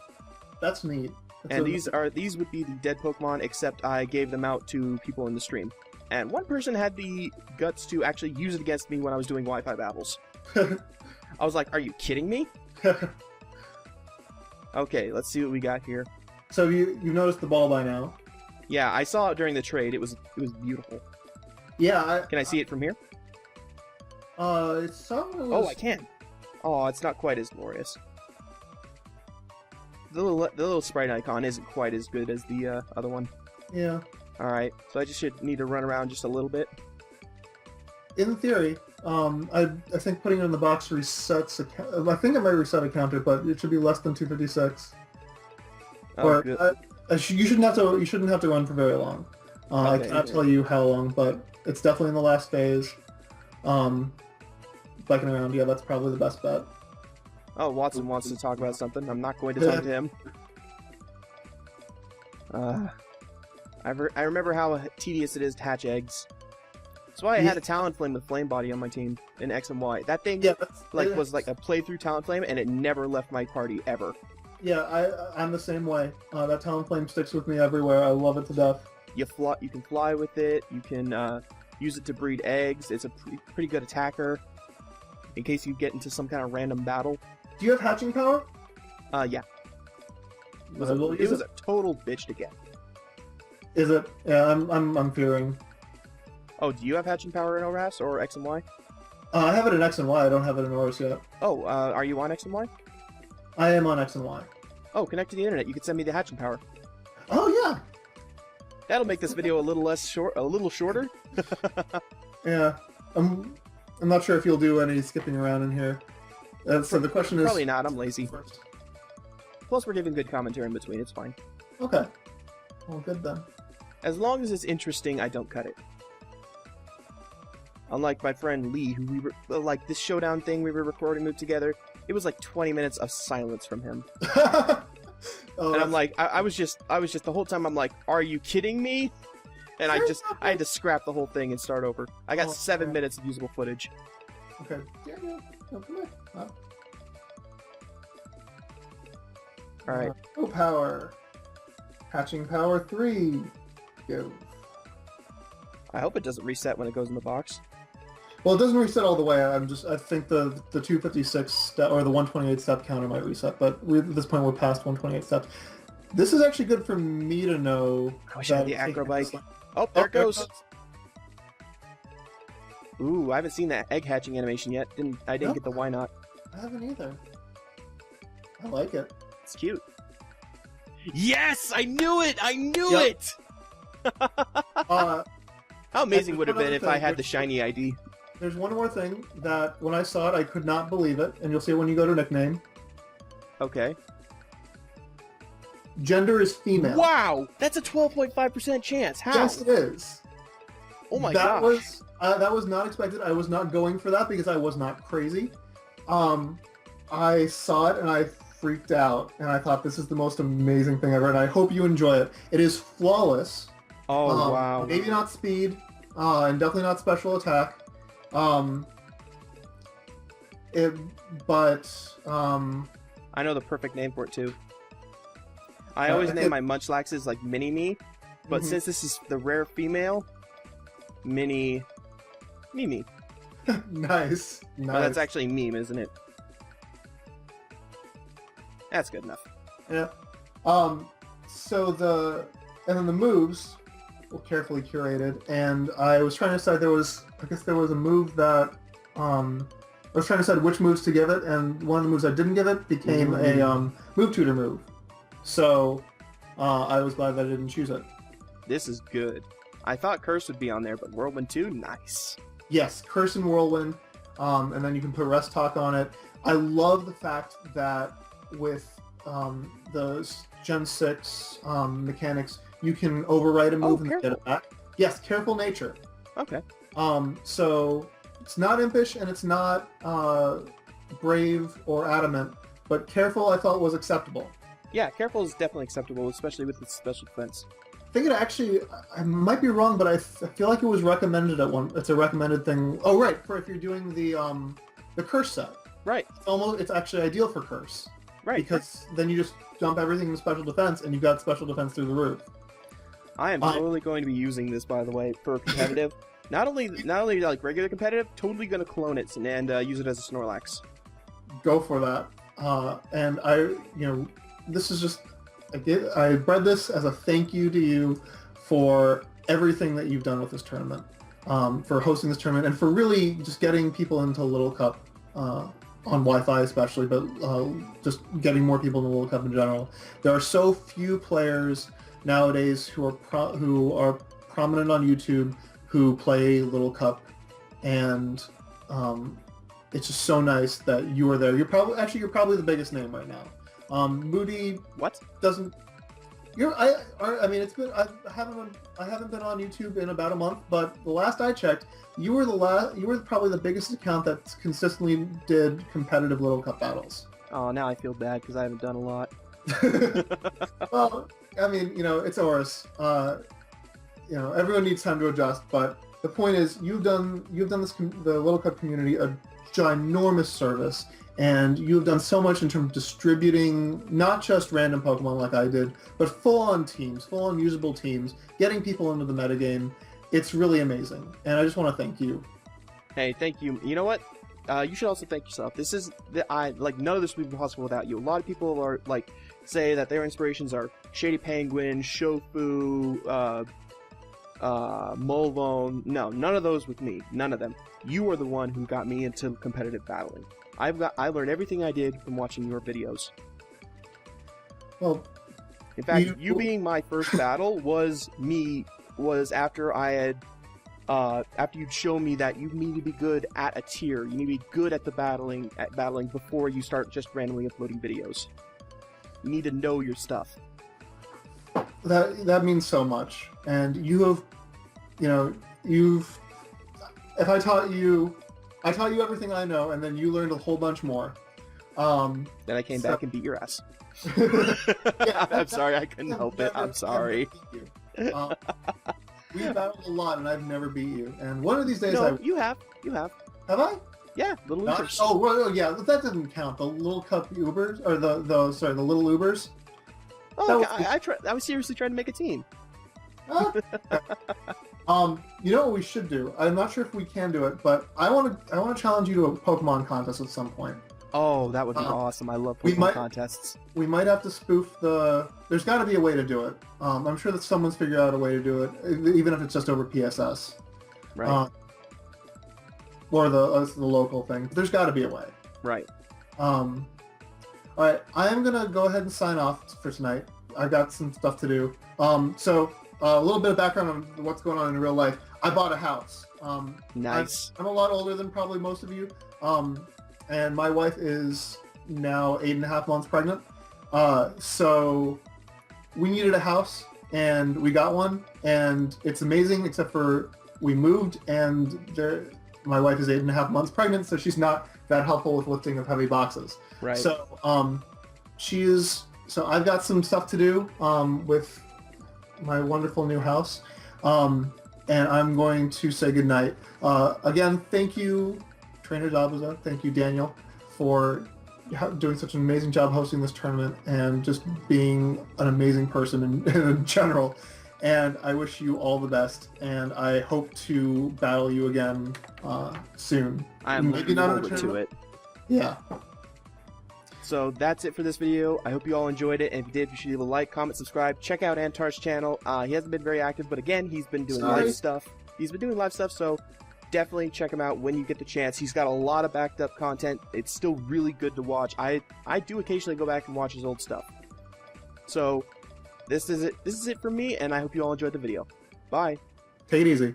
That's neat. And these would be the dead Pokemon, except I gave them out to people in the stream. And one person had the guts to actually use it against me when I was doing Wi-Fi battles. I was like, are you kidding me? Okay, let's see what we got here. So you noticed the ball by now? Yeah, I saw it during the trade. It was beautiful. Yeah. Can I see it from here? It was... Oh, I can. Oh, it's not quite as glorious. The little sprite icon isn't quite as good as the other one. Yeah. Alright, so I just should need to run around just a little bit. In theory, I think putting it in the box resets I think it might reset a counter, but it should be less than 256. Oh, good. You shouldn't have to run for very long. Okay, I cannot tell you how long, but it's definitely in the last phase. Biking around, yeah, that's probably the best bet. Oh, Watson wants to talk about something. I'm not going to talk to him. I remember how tedious it is to hatch eggs. That's why I had a Talonflame with Flame Body on my team in X and Y. That thing was like a playthrough Talonflame, and it never left my party, ever. Yeah, I'm the same way. That Talonflame sticks with me everywhere. I love it to death. You can fly with it. You can use it to breed eggs. It's a pretty good attacker, in case you get into some kind of random battle. Do you have hatching power? Yeah. It was a total bitch to get. Is it? Yeah, I'm fearing. Oh, do you have hatching power in ORAS or X and Y? I have it in X and Y. I don't have it in ORAS yet. Oh, are you on X and Y? I am on X and Y. Oh, connect to the internet. You can send me the hatching power. Oh yeah. That'll make this video a little shorter. Yeah. I'm not sure if you'll do any skipping around in here. So the question is... Probably not, I'm lazy. Plus, we're giving good commentary in between, it's fine. Okay. Well, good then. As long as it's interesting, I don't cut it. Unlike my friend Lee, who like this showdown thing we were recording together, it was like 20 minutes of silence from him. And I'm like, I was just the whole time I'm like, are you kidding me? And I had to scrap the whole thing and start over. I got 7 minutes of usable footage. Okay. Yeah. No, come on. Oh. Alright. Power. Hatching power 3. Go. I hope it doesn't reset when it goes in the box. Well, it doesn't reset all the way. I think the 256 step or the 128 step counter might reset, but at this point we're past 128 steps. This is actually good for me to know. I wish I had the Acrobike. Oh, there it goes. Ooh, I haven't seen that egg hatching animation yet. I didn't get the why not. I haven't either. I like it. It's cute. Yes! I knew it! I knew it! How amazing would it have been if I had the shiny ID? There's one more thing that when I saw it, I could not believe it, and you'll see it when you go to nickname. Okay. Gender is female. Wow! That's a 12.5% chance. How? Yes, it is. Oh my gosh. That was not expected. I was not going for that because I was not crazy. I saw it and I freaked out, and I thought this is the most amazing thing ever, and I hope you enjoy it. It is flawless. Oh, wow. Maybe not speed, and definitely not special attack. I know the perfect name for it too. I always name my Munchlaxes like Mini-Me, but since this is the rare female, Mini-Me. Nice. Well, that's actually meme, isn't it? That's good enough. Yeah. and then the moves were carefully curated, and I was trying to decide there was a move that I was trying to decide which moves to give it, and one of the moves I didn't give it became a move tutor move. So I was glad that I didn't choose it. This is good. I thought Curse would be on there, but Whirlwind 2, nice. Yes, Curse and Whirlwind, and then you can put Rest Talk on it. I love the fact that with the Gen 6 mechanics, you can overwrite a move and get it back. Yes, Careful Nature. Okay. So it's not Impish and it's not Brave or Adamant, but Careful I thought was acceptable. Yeah, Careful is definitely acceptable, especially with its special defense. I think it actually, I might be wrong, but I feel like it was recommended at one. It's a recommended thing. Oh, right, for if you're doing the Curse set. Right. It's actually ideal for Curse. Right. Because then you just dump everything into special defense, and you've got special defense through the roof. I am totally going to be using this, by the way, for competitive. not only like regular competitive, totally going to clone it and use it as a Snorlax. Go for that. And this is just. I bred this as a thank you to you for everything that you've done with this tournament, for hosting this tournament, and for really just getting people into Little Cup on Wi-Fi especially, but just getting more people in the Little Cup in general. There are so few players nowadays who are prominent on YouTube who play Little Cup, and it's just so nice that you are there. You're probably the biggest name right now. Moody doesn't. I mean, it's been. I haven't been on YouTube in about a month, but the last I checked, you were probably the biggest account that consistently did competitive Little Cup battles. Oh, now I feel bad because I haven't done a lot. Well, I mean, it's Oris. Everyone needs time to adjust, but the point is, you've done the Little Cup community a ginormous service. And you have done so much in terms of distributing not just random Pokemon like I did, but full-on teams, full-on usable teams, getting people into the metagame. It's really amazing, and I just want to thank you. Hey, thank you. You know what? You should also thank yourself. None of this would be possible without you. A lot of people are say that their inspirations are Shady Penguin, Shofu, Molvone. No, none of those with me. None of them. You are the one who got me into competitive battling. I learned everything I did from watching your videos. Well, in fact, you being my first battle was after I had after you'd shown me that you need to be good at a tier. You need to be good at battling before you start just randomly uploading videos. You need to know your stuff. That means so much, and if I taught you everything I know, and then you learned a whole bunch more. Then I came back and beat your ass. Yeah, I'm sorry, I couldn't help it. I'm sorry. We battled a lot, and I've never beat you. And one of these days, you have. Have I? Yeah, Little Ubers. Oh, well, yeah, that doesn't count. The Little Cup Ubers, or the Little Ubers. Oh, I was seriously trying to make a team. You know what we should do? I'm not sure if we can do it, but I want to challenge you to a Pokemon contest at some point. Oh, that would be awesome. I love Pokemon contests. We might have to spoof there's got to be a way to do it. I'm sure that someone's figured out a way to do it, even if it's just over PSS. Right. Or the local thing. There's got to be a way. Right. All right, I am going to go ahead and sign off for tonight. I've got some stuff to do. So a little bit of background on what's going on in real life. I bought a house. Nice. I'm a lot older than probably most of you. And my wife is now 8.5 months pregnant. So we needed a house, and we got one, and it's amazing, except for we moved, and my wife is 8.5 months pregnant, so she's not that helpful with lifting of heavy boxes. Right. So so I've got some stuff to do with my wonderful new house, and I'm going to say goodnight. Again, thank you, Trainer Dabuza. Thank you, Daniel, for doing such an amazing job hosting this tournament and just being an amazing person in general. And I wish you all the best, and I hope to battle you again soon. I'm looking forward to it. Yeah. So that's it for this video. I hope you all enjoyed it, and if you did, you should leave a like, comment, subscribe. Check out Antar's channel. He hasn't been very active, but again, he's been doing live stuff. So definitely check him out when you get the chance. He's got a lot of backed up content. It's still really good to watch. I do occasionally go back and watch his old stuff. So this is it. This is it for me, and I hope you all enjoyed the video. Bye. Take it easy.